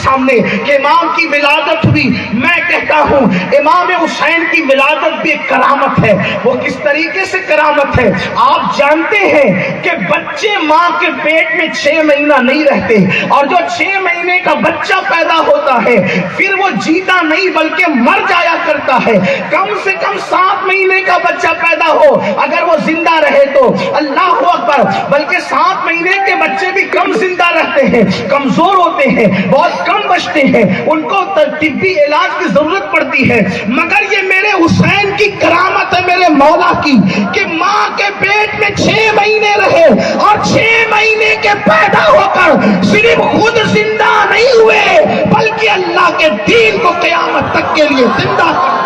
سامنے کہ امام کی ولادت ہوئی، میں کہتا ہوں امام حسین کی ولادت بھی ایک کرامت ہے۔ وہ کس طریقے سے کرامت ہے؟ آپ جانتے ہیں کہ بچے ماں کے پیٹ میں 6 مہینہ نہیں رہتے، اور جو 6 مہینے کا بچہ پیدا ہوتا ہے پھر وہ جیتا نہیں بلکہ مر جایا کرتا ہے۔ کم سے کم 7 مہینے کا بچہ پیدا ہو اگر وہ زندہ رہے تو اللہ اکبر، بلکہ 7 مہینے کے بچے بھی کم زندہ رہتے ہیں، کمزور ہوتے ہیں، بہت کم بچتے ہیں، ان کو طبی علاج کی ضرورت پڑتی ہے۔ مگر یہ میرے حسین کی کرامت ہے میرے مولا کی کہ ماں کے پیٹ میں 6 مہینے رہے، اور 6 مہینے کے پیدا ہو کر صرف خود زندہ نہیں ہوئے بلکہ اللہ کے دین کو قیامت تک کے لیے زندہ کر۔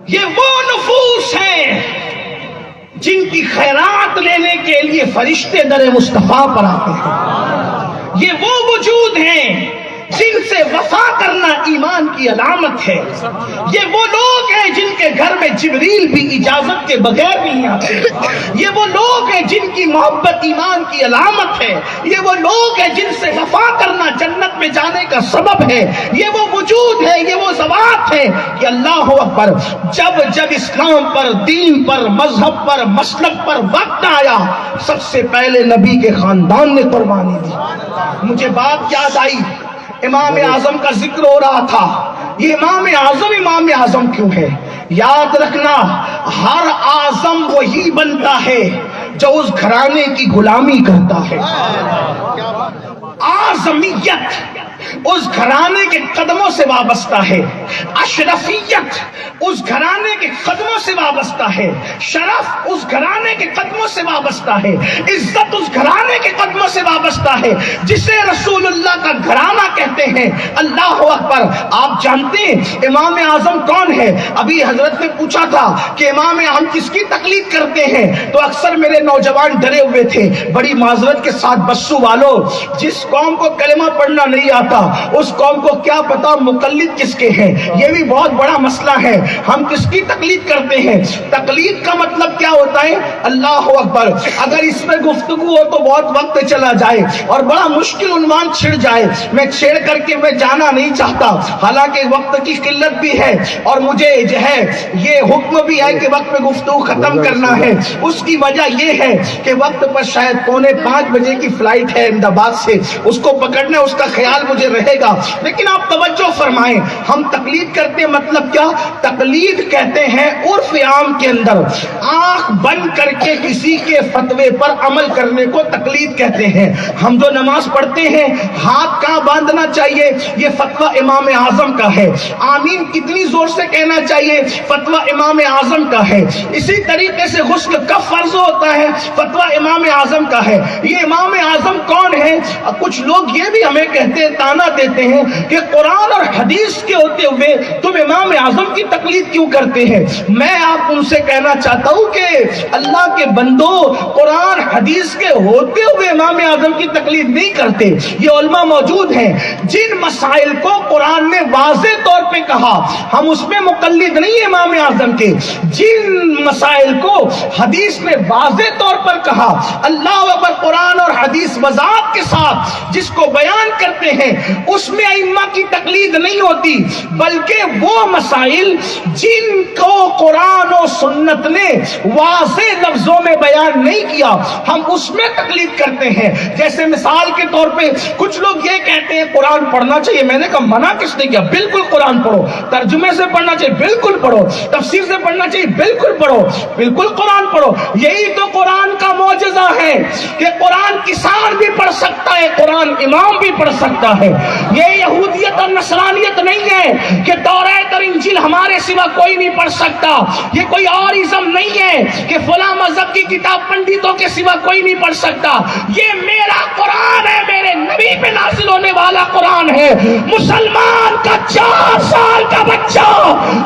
یہ وہ نفوس ہیں جن کی خیرات لینے کے لیے فرشتے در مصطفیٰ پر آتے ہیں۔ یہ وہ وجود ہیں جن سے وفا کرنا ایمان کی علامت ہے۔ یہ وہ لوگ ہیں جن کے گھر میں جبریل بھی اجازت کے بغیر نہیں آتے۔ یہ وہ لوگ ہیں جن کی محبت ایمان کی علامت ہے۔ یہ وہ لوگ ہیں جن سے وفا کرنا جنت میں جانے کا سبب ہے۔ یہ وہ وجود ہے، یہ وہ ذوات ہیں کہ اللہ اکبر، جب جب اسلام پر، دین پر، مذہب پر، مسلک پر وقت آیا سب سے پہلے نبی کے خاندان نے قربانی دی۔ مجھے بات یاد آئی، امام اعظم کا ذکر ہو رہا تھا۔ یہ امام اعظم کیوں ہے؟ یاد رکھنا، ہر اعظم وہی بنتا ہے جو اس گھرانے کی غلامی کرتا ہے۔ اعظمیت اس گھرانے کے قدموں سے وابستہ ہے، اشرفیت اس گھرانے کے قدموں سے وابستہ ہے، شرف اس گھرانے کے قدموں سے وابستہ ہے، عزت اس گھرانے کے قدموں سے وابستہ ہے جسے رسول اللہ کا گھرانہ کہتے ہیں۔ اللہ اکبر! آپ جانتے ہیں امام اعظم کون ہے؟ ابھی حضرت نے پوچھا تھا کہ امام اعظم کس کی تقلید کرتے ہیں، تو اکثر میرے نوجوان ڈرے ہوئے تھے۔ بڑی معذرت کے ساتھ بسو والو، جس قوم کو کلمہ پڑھنا نہیں آتا اس قوم کو کیا پتا مقلد کس کے ہیں؟ یہ بھی بہت بڑا مسئلہ ہے۔ ہم کس کی تقلید کرتے ہیں؟ تقلید کا مطلب کیا ہوتا ہے؟ اللہ اکبر! اگر اس میں گفتگو ہو تو بہت وقت چلا جائے اور بڑا مشکل عنوان چھڑ جائے، میں چھیڑ کر کے میں جانا نہیں چاہتا، حالانکہ وقت کی قلت بھی ہے اور مجھے جو ہے یہ حکم بھی ہے کہ وقت میں گفتگو ختم کرنا ہے۔ اس کی وجہ یہ ہے کہ وقت پر شاید 4:45 بجے کی فلائٹ ہے احمد آباد سے، اس کو پکڑنا اس کا خیال مجھے رہے گا۔ لیکن آپ توجہ فرمائیں، ہم تقلید کرتے مطلب کیا؟ تقلید کہتے ہیں عرف عام کے اندر آنکھ بند کر کے کسی کے فتوے پر عمل کرنے کو تقلید کہتے ہیں۔ ہم جو نماز پڑھتے ہیں ہاتھ کہاں باندھنا چاہیے، یہ فتویٰ امام اعظم کا ہے۔ آمین کتنی زور سے کہنا چاہیے، فتویٰ امام اعظم کا ہے۔ اسی طریقے سے غسل کب فرض ہوتا ہے، فتویٰ امام اعظم کا ہے۔ یہ امام اعظم کون ہے؟ کچھ لوگ یہ بھی ہمیں کہتے ہیں، تانا دیتے ہیں کہ قرآن اور حدیث کے ہوتے ہوئے تم امام اعظم کی تقلید کیوں کرتے ہیں؟ میں آپ ان سے کہنا چاہتا ہوں کہ اللہ کے بندو، قرآن حدیث کے ہوتے ہوئے امام اعظم کی تقلید نہیں کرتے۔ یہ علماء موجود ہیں جن مسائل کو قرآن نے واضح طور پہ کہا، ہم اس میں مقلد نہیں ہیں امام اعظم کے۔ جن مسائل کو حدیث نے واضح طور پر کہا، اللہ اکبر، قرآن اور حدیث وضاحت کے ساتھ جس کو بیان کرتے ہیں، اس میں ائمہ کی تقلید نہیں ہوتی، بلکہ وہ مسائل جن کو قرآن و سنت نے واضح لفظوں میں بیان نہیں کیا، ہم اس میں تقلید کرتے ہیں۔ جیسے مثال کے طور پہ کچھ لوگ یہ کہتے ہیں قرآن پڑھنا چاہیے، میں نے کہا منع کس نے کیا؟ بالکل قرآن پڑھو۔ ترجمے سے پڑھنا چاہیے، بالکل پڑھو۔ تفسیر سے پڑھنا چاہیے، بالکل پڑھو، بالکل قرآن پڑھو۔ یہی تو قرآن کا معجزہ ہے کہ قرآن کسان بھی پڑھ سکتا ہے، قرآن امام بھی پڑھ سکتا ہے۔ یہ یہودیت اور نصرانیت نہیں ہے کہ تورات اور انجیل ہمارے سوا کوئی نہیں پڑھ سکتا۔ یہ کوئی اور ازم نہیں ہے کہ فلاں مذہب کی کتاب پنڈتوں کے سوا کوئی نہیں پڑھ سکتا. یہ میرا قرآن ہے, میرے نبی پہ نازل ہونے والا قرآن ہے. مسلمان کا 4 سال کا بچہ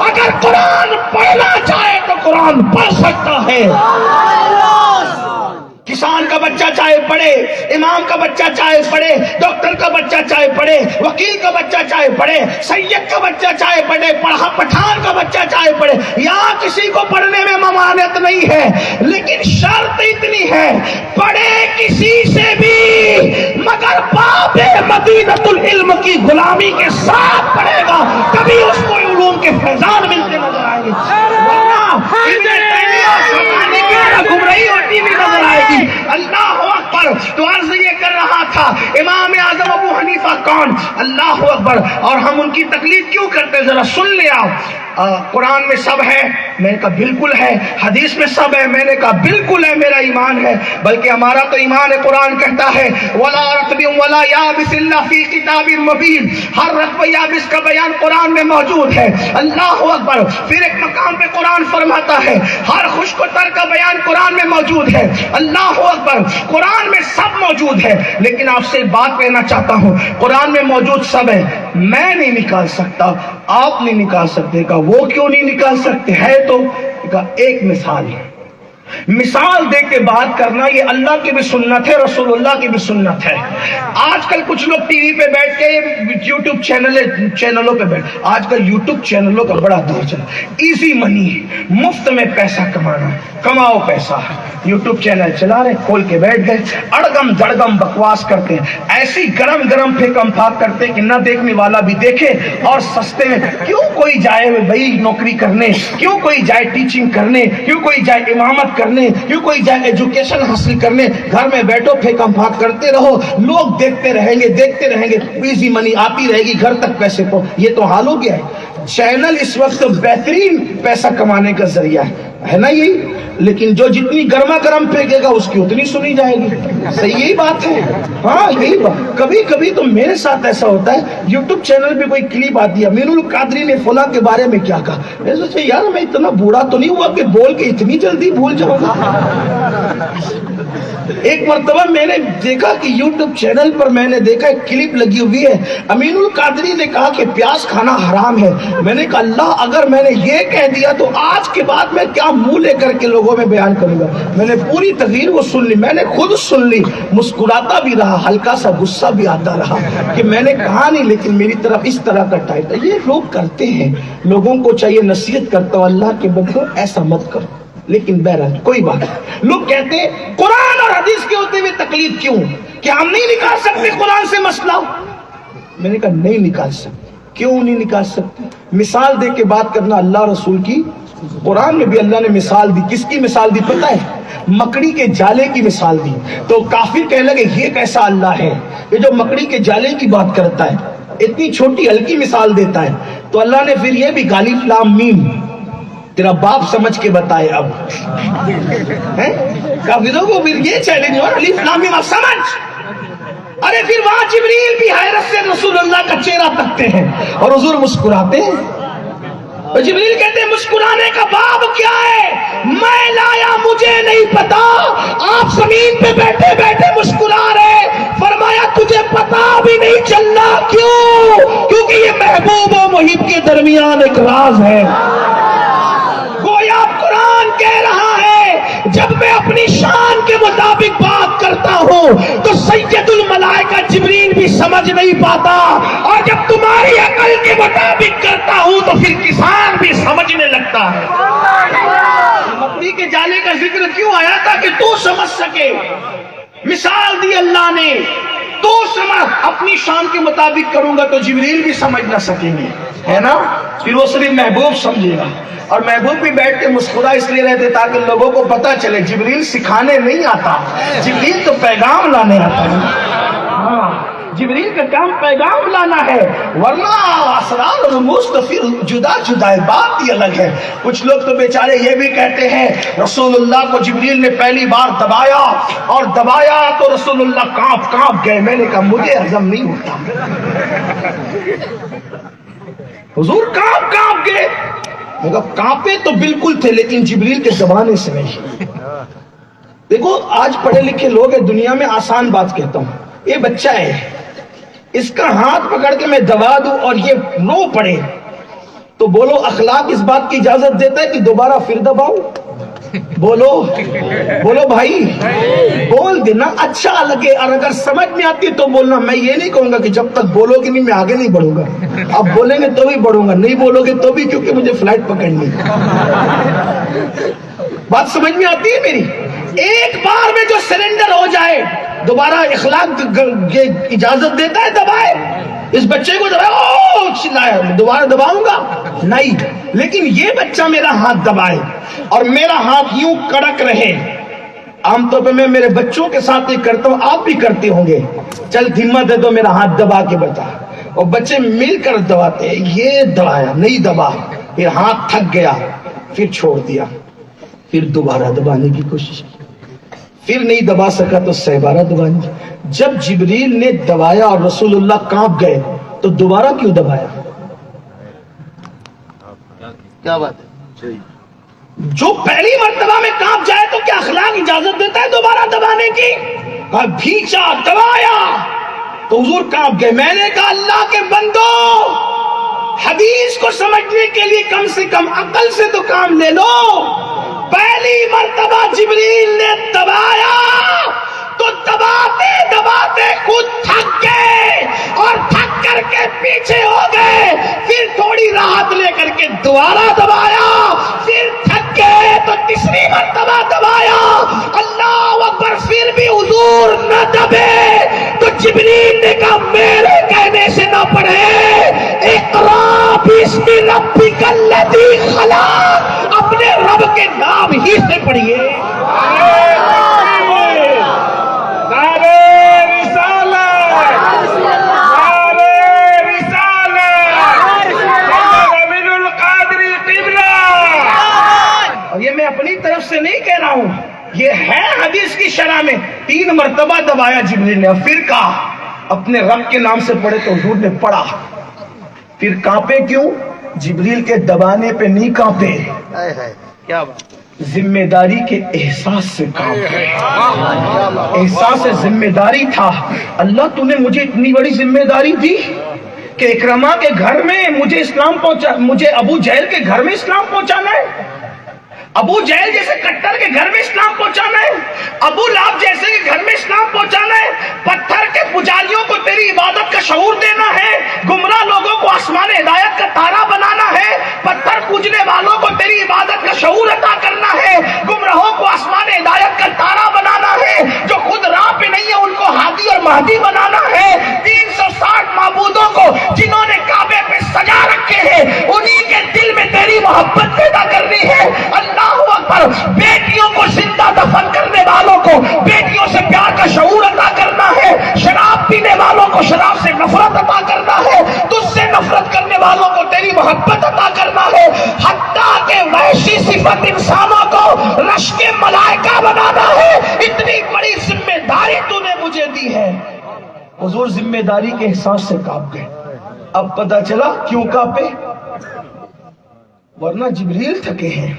اگر قرآن پڑھنا چاہے تو قرآن پڑھ سکتا ہے. کسان کا بچہ چاہے پڑھے, امام کا بچہ چاہے پڑھے, ڈاکٹر کا بچہ چاہے پڑھے, وکیل کا بچہ چاہے پڑھے, سید کا بچہ چاہے پڑھے, پٹھان کا بچہ چاہے پڑھے. یہاں کسی کو پڑھنے میں ممانعت نہیں ہے, لیکن شرط اتنی ہے پڑھے کسی سے بھی مگر باب مدینۃ العلم کی غلامی کے ساتھ پڑھے گا, کبھی اس کو علوم کے فیضان ملتے نظر آئیں گے. گمراہی ہوتی بھی نظر آئے گی. اللہ اکبر. تو عرض یہ کر رہا تھا امام اعظم ابو حنیفہ کون؟ اللہ اکبر. اور ہم ان کی تقلید کیوں کرتے؟ ذرا سن لے آپ. قرآن میں سب ہے, میں نے کہا بالکل ہے. حدیث میں سب ہے, میں نے کہا بالکل ہے, میرا ایمان ہے. بلکہ ہمارا تو ایمان ہے, قرآن کہتا ہے ولا رطب ولا یابس الا فی کتاب مبین. ہر رطب و یابس کا بیان قرآن میں موجود ہے. اللہ اکبر. پھر ایک مقام پہ قرآن فرماتا ہے ہر خشک و تر کا بیان قرآن میں موجود ہے. اللہ اکبر. قرآن میں سب موجود ہے. لیکن آپ سے بات کہنا چاہتا ہوں, قرآن میں موجود سب ہے, میں نہیں نکال سکتا, آپ نہیں نکال سکتے. کا وہ کیوں نہیں نکال سکتے؟ ہے تو ایک مثال ہے. مثال دے کے بات کرنا یہ اللہ کی بھی سنت ہے, رسول اللہ کی بھی سنت ہے. آج کل کچھ لوگ ٹی وی پہ بیٹھ کے یوٹیوب چینلوں پہ بیٹھ, آج کل یوٹیوب چینلوں کا بڑا دور چلا. ایزی منی ہے, مفت میں پیسہ کمانا, کماؤ پیسہ. یوٹیوب چینل چلا رہے, کھول کے بیٹھ گئے, اڑگم دڑگم بکواس کرتے ہیں, ایسی گرم گرم پھیکم پھاک کرتے کہ نہ دیکھنے والا بھی دیکھے. اور سستے میں کیوں کوئی جائے بھائی نوکری کرنے, کیوں کوئی جائے ٹیچنگ کرنے, کیوں کوئی جائے امامت کرنے, کیوں کوئی جائے ایجوکیشن حاصل کرنے. گھر میں بیٹھو پھیکم پھاک کرتے رہو, لوگ دیکھتے رہیں گے, ایزی منی آتی رہے گی گھر تک پیسے کو. یہ تو حال ہو گیا ہے. چینل اس وقت بہترین پیسہ کمانے کا ذریعہ ہے نا یہی, لیکن جو جتنی گرما گرم پھینکے گا اس کی اتنی سنی جائے گی. صحیح یہی بات ہے. ہاں یہی بات. کبھی کبھی تو میرے ساتھ ایسا ہوتا ہے, یوٹیوب چینل پہ کوئی کلپ آتی ہے, امین القادری نے فلاں کے بارے میں کیا کہا. میں سوچا یار میں اتنا بوڑھا تو نہیں ہوا کہ بول کے اتنی جلدی بھول جاؤں گا. ایک مرتبہ میں نے دیکھا کہ یوٹیوب چینل پر میں نے دیکھا ایک کلپ لگی ہوئی ہے, امین القادری نے کہا کہ پیاز کھانا حرام ہے. میں نے کہا اللہ اگر میں نے یہ کہہ دیا تو آج کے بعد میں کیا منہ لے کر کے لوگوں میں بیان کروں گا. میں نے پوری تقریر کو سن لی, میں نے خود سن لی, مسکراتا بھی رہا, ہلکا سا غصہ بھی آتا رہا کہ میں نے کہا نہیں, لیکن میری طرف اس طرح کا ٹائپ ہے. یہ لوگ کرتے ہیں, لوگوں کو چاہیے نصیحت کرتا ہوں اللہ کے بندو ایسا مت کرو. لیکن بہرحال کوئی بات نہیں. لوگ کہتے ہیں قرآن اور حدیث کے ہوتے ہوئے تقلید کیوں, کہ ہم نہیں نکال سکتے قرآن سے مسئلہ. میں نے کہا نہیں نکال سکتے. کیوں نہیں نکال سکتے؟ مثال دے کے بات کرنا اللہ رسول کی. قرآن میں بھی اللہ نے مثال دی. کس کی مثال دی پتہ ہے؟ مکڑی کے جالے کی مثال دی. تو کافر کہنے لگے یہ کیسا اللہ ہے یہ جو مکڑی کے جالے کی بات کرتا ہے, اتنی چھوٹی ہلکی مثال دیتا ہے. تو اللہ نے پھر یہ بھی الف لام میم تیرا باپ سمجھ کے بتائے. اب کافروں کو پھر یہ چیلنج ہوا الف لام میم سمجھ. ارے پھر وہاں جبریل بھی حیرت سے رسول اللہ کا چہرہ تکتے ہیں اور حضور مسکراتے ہیں. اور جبریل کہتے ہیں مسکرانے کا باب کیا ہے؟ میں لایا مجھے نہیں پتا, آپ زمین پہ بیٹھے بیٹھے مسکرا رہے. فرمایا تجھے پتا بھی نہیں چلنا. کیوں؟ کیونکہ یہ محبوب و محب کے درمیان ایک راز ہے. گویا قرآن کہہ رہا ہے جب میں اپنی شان کے مطابق بات کرتا ہوں تو سید الملائکہ جبریل بھی سمجھ نہیں پاتا, اور جب تمہاری عقل کے مطابق کرتا ہوں تو پھر کسان بھی سمجھنے لگتا ہے. مکڑی کے جالے کا ذکر کیوں آیا تھا؟ کہ تو سمجھ سکے. مثال دی اللہ نے, تو سمجھ. اپنی شان کے مطابق کروں گا تو جبریل بھی سمجھ نہ سکیں گے, ہے نا. پھر وہ صرف محبوب سمجھے گا, اور محبوب بھی بیٹھ کے مسکرا اس لیے رہتے تاکہ لوگوں کو پتا چلے جبریل سکھانے نہیں آتا, جبریل تو پیغام لانے آتا ہے. ہاں جبریل کا کام پیغام لانا ہے, ورنہ اسرار اور رموز تو پھر جدا جدا ہے, بات ہی الگ ہے. کچھ لوگ تو بیچارے یہ بھی کہتے ہیں رسول اللہ کو جبریل نے پہلی بار دبایا اور دبایا تو رسول اللہ کانپ گئے. میں نے کہا مجھے ہضم نہیں ہوتا. حضور کانپ گئے. میں کہا کانپے تو بالکل تھے لیکن جبریل کے دبانے سے نہیں. دیکھو آج پڑھے لکھے لوگ ہیں, دنیا میں آسان بات کہتا ہوں, یہ بچہ ہے, اس کا ہاتھ پکڑ کے میں دبا دوں اور یہ رو پڑے تو بولو اخلاق اس بات کی اجازت دیتا ہے کہ دوبارہ پھر دباؤ؟ بولو بولو بھائی, بول دینا اچھا لگے, اور اگر سمجھ میں آتی تو بولنا. میں یہ نہیں کہوں گا کہ جب تک بولو گے نہیں میں آگے نہیں بڑھوں گا. اب بولیں گے تو بھی بڑھوں گا, نہیں بولو گے تو بھی, کیونکہ مجھے فلائٹ پکڑنی. بات سمجھ میں آتی ہے میری؟ ایک بار میں جو سرنڈر ہو جائے دوبارہ اخلاق اجازت دیتا ہے دبائے. اس بچے کو دبایا, چلایا, دوبارہ دباؤں گا نہیں, لیکن یہ بچہ میرا ہاتھ دبائے اور میرا ہاتھ یوں کڑک رہے. عام طور پہ میں میرے بچوں کے ساتھ یہ کرتا ہوں, آپ بھی کرتے ہوں گے, چل ہمت ہے تو میرا ہاتھ دبا کے بتا, اور بچے مل کر دباتے ہیں. یہ دبایا نہیں دبا, پھر ہاتھ تھک گیا, پھر چھوڑ دیا, پھر دوبارہ دبانے کی کوشش کی, پھر نہیں دبا سکا تو 100 دبانی. جب جبریل نے دبایا اور رسول اللہ کانپ گئے تو دوبارہ کیوں دبایا؟ کیا بات ہے؟ جو پہلی مرتبہ میں کانپ جائے تو کیا اخلاق اجازت دیتا ہے دوبارہ دبانے کی؟ بھیچا, دبایا تو حضور کانپ گئے. میں نے کہا اللہ کے بندو, حدیث کو سمجھنے کے لیے کم سے کم عقل سے تو کام لے لو. پہلی مرتبہ جبریل نے دبایا تو دباتے دباتے خود تھک گئے اور تھک کر کے پیچھے ہو گئے. پھر تھوڑی راحت لے کر کے دوبارہ دبایا, پھر تھک گئے تو تیسری مرتبہ دبایا. اللہ اکبر, پھر بھی حضور نہ دبے تو جبریل نے کہا میرے کہنے سے نہ پڑھے, اقرا باسم ربک الذی خلق, اپنے رب کے نام ہی سے پڑھیے. اور یہ میں اپنی طرف سے نہیں کہہ رہا ہوں, یہ ہے حدیث کی شرح میں. 3 مرتبہ دبایا جبریل نے, پھر کہا اپنے رب کے نام سے پڑھے تو حضور نے پڑھا. پھر کانپے کیوں؟ جبریل کے دبانے پہ نہیں کانپے, کیا بات, ذمہ داری کے احساس سے کانپے. احساس ذمہ داری تھا. اللہ تو نے مجھے اتنی بڑی ذمہ داری دی کہ اکرما کے گھر میں مجھے اسلام پہنچا, مجھے ابو جہل کے گھر میں اسلام پہنچانا ہے, ابو جہل جیسے کٹر کے گھر میں اسلام پہنچانا ہے, ابو لہب جیسے کے گھر میں اسلام پہنچانا ہے, پتھر کے پجاریوں کو تیری عبادت کا شعور دینا ہے, گمراہ لوگوں کو آسمان ہدایت کا تارا بنانا ہے, پتھر پوجنے والوں کو تیری عبادت کا شعور عطا کرنا ہے, گمراہوں کو آسمان ہدایت کا تارا بنانا ہے, جو خود راہ پہ نہیں ہے ان کو ہادی اور مہدی بنانا ہے, 360 معبودوں کو جنہوں نے کعبے پہ سجا رکھے ہیں انہی کے دل میں تیری محبت پیدا کرنی ہے. اللہ اکبر, بیٹیوں کو زندہ دفن کرنے والوں کو بیٹیوں سے پیار کا شعور عطا کرنا ہے, شراب پینے والوں کو شراب سے نفرت عطا کرنا ہے, تجھ سے نفرت کرنے والوں کو تیری محبت عطا کرنا ہے, حتیٰ کہ وحشی صفت انسانوں کو رشک ملائکہ بنانا ہے. اتنی بڑی ذمہ داری تو نے مجھے دی ہے. حضور ذمہ داری کے احساس سے کانپ گئے. اب پتہ چلا کیوں کانپے, ورنہ جبریل تھکے ہیں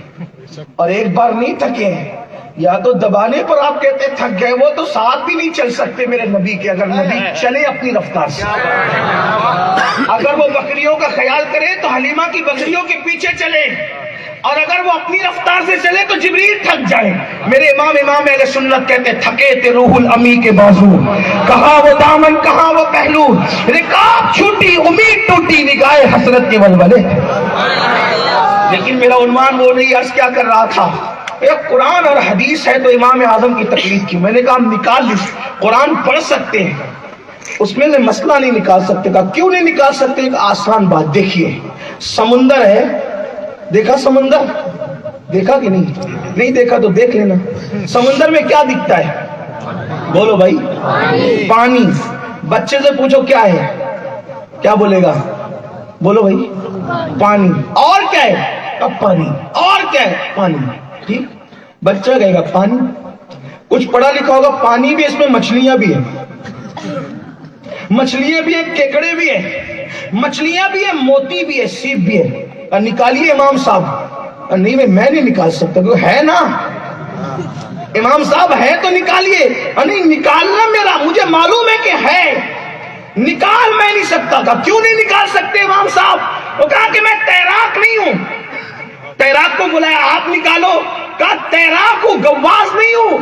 اور ایک بار نہیں تھکے ہیں. یا تو دبانے پر آپ کہتے تھک گئے, وہ تو ساتھ بھی نہیں چل سکتے میرے نبی کے. اگر نبی چلے اپنی رفتار سے, اگر وہ بکریوں کا خیال کرے تو حلیمہ کی بکریوں کے پیچھے چلے, اور اگر وہ اپنی رفتار سے چلے تو جبریل تھک جائے. میرے امام اہل سنت کہتے تھکے تھے روح الامی کے بازو, کہاں وہ دامن کہاں وہ پہلو, رکاب چھوٹی امید ٹوٹی نگاہ حسرت کے ولولے. لیکن میرا عنوان وہ نہیں, عرض کیا کر رہا تھا, ایک قرآن اور حدیث ہے تو امام اعظم کی تقلید کی. میں نے کہا ہم نکال لی, قرآن پڑھ سکتے ہیں, اس میں سے مسئلہ نہیں نکال سکتے. کہا کیوں نہیں نکال سکتے؟ ایک آسان بات, دیکھیے سمندر ہے, دیکھا سمندر, دیکھا کہ نہیں دیکھا تو دیکھ لینا. سمندر میں کیا دکھتا ہے؟ بولو بھائی, پانی. بچے سے پوچھو کیا ہے, کیا بولے گا؟ بولو بھائی, پانی. اور کیا ہے؟ اب پانی. اور کیا ہے؟ پانی. ٹھیک, بچہ کہے گا پانی. کچھ پڑھا لکھا ہوگا, پانی بھی, اس میں مچھلیاں بھی ہیں, مچھلیاں بھی ہیں, کیکڑے بھی ہیں, مچھلیاں بھی ہیں, موتی بھی ہے, سیپ بھی ہے. نکالیے امام صاحب. نہیں میں نہیں نکال سکتا, ہے نا امام صاحب, ہے تو نکالیے. نہیں نکالنا میرا مجھے معلوم ہے کہ ہے, نکال میں نہیں سکتا تھا. کیوں نہیں نکال سکتے امام صاحب؟ وہ کہا کہ میں تیراک نہیں ہوں. تیراک کو بلایا, آپ نکالو. کہا تیراک ہوں, گواز نہیں ہوں.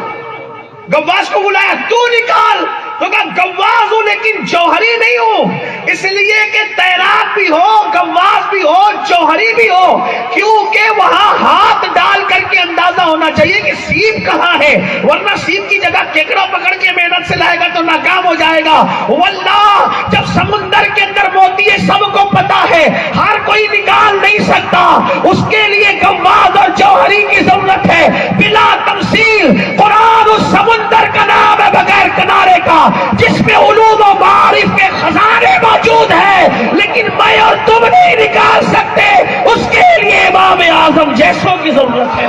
گواز کو بلایا, تو نکال. تو کہا گواز ہوں لیکن جوہری نہیں ہوں, اس لیے کہ تیراک بھی ہو, گواز بھی ہو, جوہری بھی ہو, کیونکہ وہاں ہاتھ ڈال کر کے اندازہ ہونا چاہیے کہ سیپ کہاں ہے, ورنہ سیپ کی جگہ کیکڑا پکڑ کے محنت سے لائے گا تو ناکام ہو جائے گا. واللہ جب سمندر کے اندر موتی ہے سب کو پتا ہے, ہر کوئی نکال نہیں سکتا, اس کے لیے گواز اور جوہری کی ضرورت ہے. بلا تمثیل قرآن اس سمندر کا نام ہے بغیر کنارے کا, جس میں علوم و معارف کے خزانے موجود ہیں, لیکن میں اور تم نہیں نکال سکتے. اس کے لیے امام اعظم جیسوں کی ضرورت ہے,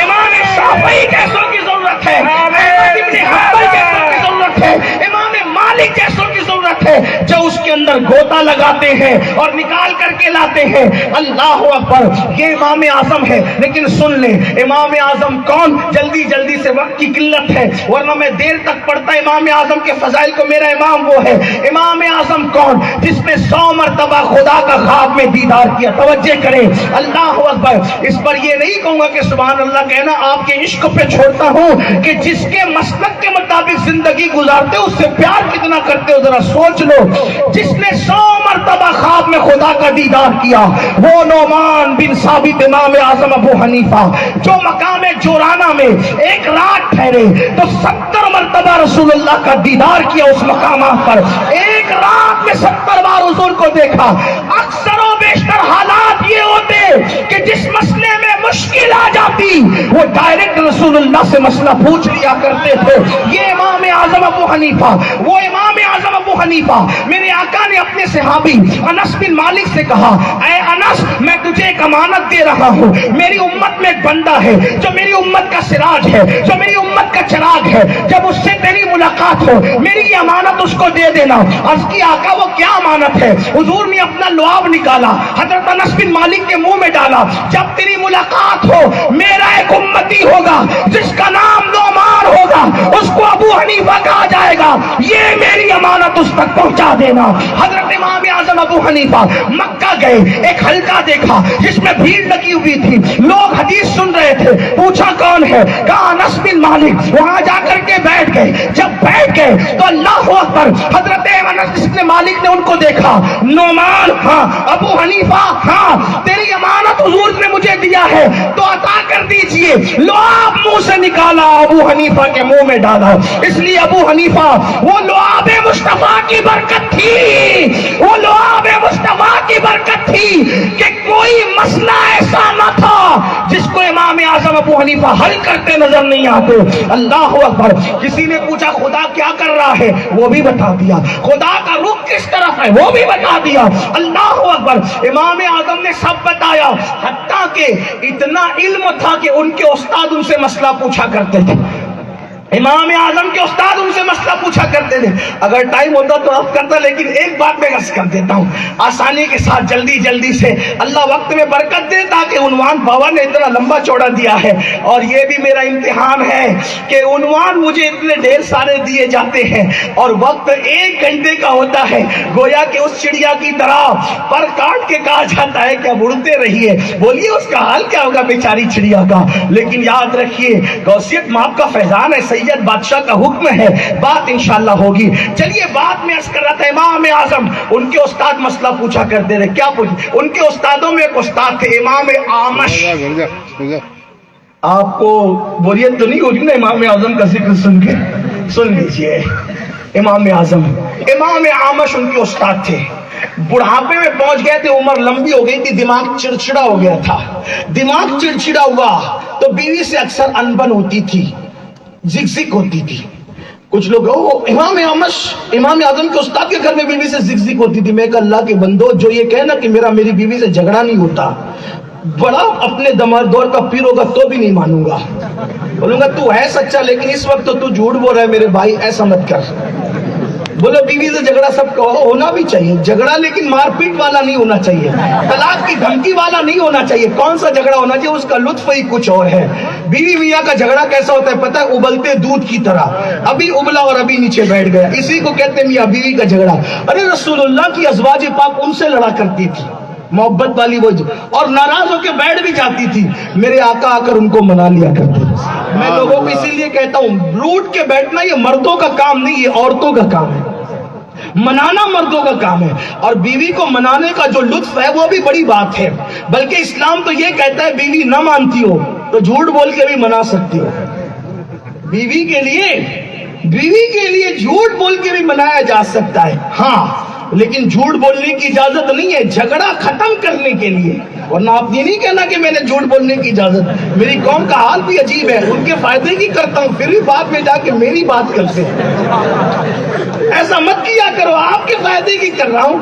امام شافعی جیسوں کی ضرورت ہے, احمد ابن حنبل جیسوں کی ضرورت ہے, امام مالک جیسوں کی ضرورت ہے, جو اس کے اندر گوتا لگاتے ہیں اور نکال کر کے لاتے ہیں. اللہ اکبر, یہ امام اعظم ہے. لیکن سن لیں امام اعظم کون, جلدی جلدی سے وقت کی قلت ہے ورنہ میں دیر تک پڑھتا امام اعظم کے فضائل کو. میرا امام وہ ہے. امام اعظم کون, جس نے 100 مرتبہ خدا کا خواب میں دیدار کیا. توجہ کریں, اللہ اکبر. اس پر یہ نہیں کہوں گا کہ سبحان اللہ کہنا, آپ کے عشق پہ چھوڑتا ہوں کہ جس کے مسلک کے مطابق زندگی گزارتے اس سے پیار کتنا کرتے ہو, ذرا سوچ لو. جس نے 100 مرتبہ خواب میں خدا کا دیدار کیا وہ نعمان بن ثابت امام اعظم ابو حنیفہ, جو مقام جورانا میں ایک رات ٹھہرے تو 70 مرتبہ رسول اللہ کا دیدار کیا. اس مقامات پر ایک رات میں 70 بار حضور کو دیکھا. اکثر و بیشتر حالات یہ ہوتے کہ جس مسئلے میں مشکل آ جاتی وہ ڈائریکٹ رسول اللہ سے مسئلہ پوچھ لیا کرتے تھے. یہ امام اعظم ابو حنیفہ, وہ امام اعظم ابو حنیفہ. میرے آقا نے اپنے صحابی انس بن مالک سے کہا, اے انس میں تجھے ایک امانت دے رہا ہوں. میری امت میں ایک بندہ ہے جو میری امت کا سراج ہے, جو میری امت کا چراغ ہے. جب اس سے تیری ملاقات ہو میری یہ امانت اس کو دے دینا. عرض کی آقا وہ کیا امانت ہے؟ حضور نے اپنا لعاب نکالا, حضرت انس بن مالک کے منہ میں ڈالا. جب تیری ملاقات ہو میرا ایک امتی ہوگا جس کا نام نعمان ہوگا, اس کو ابو حنیفہ کہا جائے گا, یہ میری امانت اس تک پہنچا دینا. حضرت امام اعظم ابو حنیفہ مکہ گئے, ایک حلقہ دیکھا جس میں بھیڑ لگی ہوئی تھی, لوگ حدیث سن رہے تھے. پوچھا کون ہے؟ کہا انس بن مالک. وہاں جا کر کے بیٹھ گئے. جب بیٹھ گئے تو اللہ اکبر, حضرت انس بن مالک نے ان کو دیکھا. نعمان ہاں, ابو حنیفہ ہاں, تیری امانت حضور نے مجھے دیا ہے تو عطا کر دیجئے. لعاب منہ سے نکالا, ابو حنیفہ کے منہ میں ڈالا. اس لیے ابو حنیفہ وہ لعاب مصطفیٰ کی برکت تھی, وہ لعاب مصطفیٰ کی برکت تھی کہ کوئی مسئلہ ایسا نہ تھا جس کو امام اعظم ابو حنیفہ حل کرتے نظر نہیں آتے. اللہ اکبر. کسی نے پوچھا خدا کیا کر رہا ہے, وہ بھی بتا دیا. خدا کا رخ کس طرف ہے, وہ بھی بتا دیا. اللہ اکبر. امام اعظم نے سب بتایا, حتیٰ کہ اتنا علم تھا کہ ان کے استاد ان سے مسئلہ پوچھا کرتے تھے. امام اعظم کے استاد ان سے مسئلہ پوچھا کرتے تھے. اگر ٹائم ہوتا تو آپ کرتا, لیکن ایک بات میں عرض کر دیتا ہوں آسانی کے ساتھ, جلدی جلدی سے. اللہ وقت میں برکت دے, تاکہ عنوان بابا نے اتنا لمبا چوڑا دیا ہے, اور یہ بھی میرا امتحان ہے کہ عنوان مجھے اتنے ڈھیر سارے دیے جاتے ہیں اور وقت 1 گھنٹے کا ہوتا ہے. گویا کہ اس چڑیا کی طرح پر کاٹ کے کہا جاتا ہے کہ اب اڑتے رہیے. بولیے اس کا حال کیا ہوگا بیچاری چڑیا کا. لیکن یاد رکھیے غوثیت ماپ کا فیضان ہے, سید بادشاہ کا حکم ہے, بات انشاءاللہ ہوگی. چلیے بات میں عرض کر رہا تھا, امام اعظم ان کے استاد مسئلہ پوچھا کرتے تھے. کیا پوچھے؟ ان کے استادوں میں ایک استاد تھے امام اعمش. آپ کو بوریت تو نہیں ہوگی نا امام اعظم کا ذکر سن کے؟ سن لیجئے. امام اعظم, امام اعمش ان کے استاد تھے. بڑھاپے میں پہنچ گئے تھے, عمر لمبی ہو گئی تھی, دماغ چڑچڑا ہو گیا تھا. دماغ چڑچڑا ہوا تو بیوی سے اکثر انبن ہوتی تھی, زک زک ہوتی تھی. کچھ لوگ امام اعمش امام اعظم کے استاد کے گھر میں بیوی سے زک زک ہوتی تھی. میں کہ اللہ کے بندو, جو یہ کہنا کہ میری بیوی سے جھگڑا نہیں ہوتا, بڑا اپنے دور کا پیر ہوگا تو بھی نہیں مانوں گا. بولوں گا تو ہے سچا, لیکن اس وقت تو جھوٹ بول رہا ہے میرے بھائی, ایسا مت کر. بولو بیوی سے جھگڑا سب کا ہونا بھی چاہیے جھگڑا, لیکن مار پیٹ والا نہیں ہونا چاہیے, طلاق کی دھمکی والا نہیں ہونا چاہیے. کون سا جھگڑا ہونا چاہیے, اس کا لطف ہی کچھ اور ہے. بیوی میاں کا جھگڑا کیسا ہوتا ہے پتہ ہے, ابلتے دودھ کی طرح, ابھی ابلا اور ابھی نیچے بیٹھ گیا, اسی کو کہتے ہیں میاں بیوی کا جھگڑا. ارے رسول اللہ کی ازواج پاک ان سے لڑا کرتی تھی محبت والی وہ, اور ناراض ہو کے بیٹھ بھی جاتی تھی, میرے آقا آ کر ان کو منا لیا کرتے. میں لوگوں کو اسی لیے کہتا ہوں روٹ کے بیٹھنا یہ مردوں کا کام نہیں, یہ عورتوں کا کام ہے. منانا مردوں کا کام ہے, اور بیوی کو منانے کا جو لطف ہے وہ بھی بڑی بات ہے. بلکہ اسلام تو یہ کہتا ہے بیوی نہ مانتی ہو تو جھوٹ بول کے بھی منا سکتی ہو. بیوی کے لیے جھوٹ بول کے بھی منایا جا سکتا ہے, ہاں لیکن جھوٹ بولنے کی اجازت نہیں ہے جھگڑا ختم کرنے کے لیے. ورنہ آپ یہ نہیں کہنا کہ میں نے جھوٹ بولنے کی اجازت. میری قوم کا حال بھی عجیب ہے, ان کے فائدے کی کرتا ہوں پھر بھی بعد میں جا کے میری بات کرتے ہیں. ایسا مت کیا کرو, آپ کے فائدے کی کر رہا ہوں.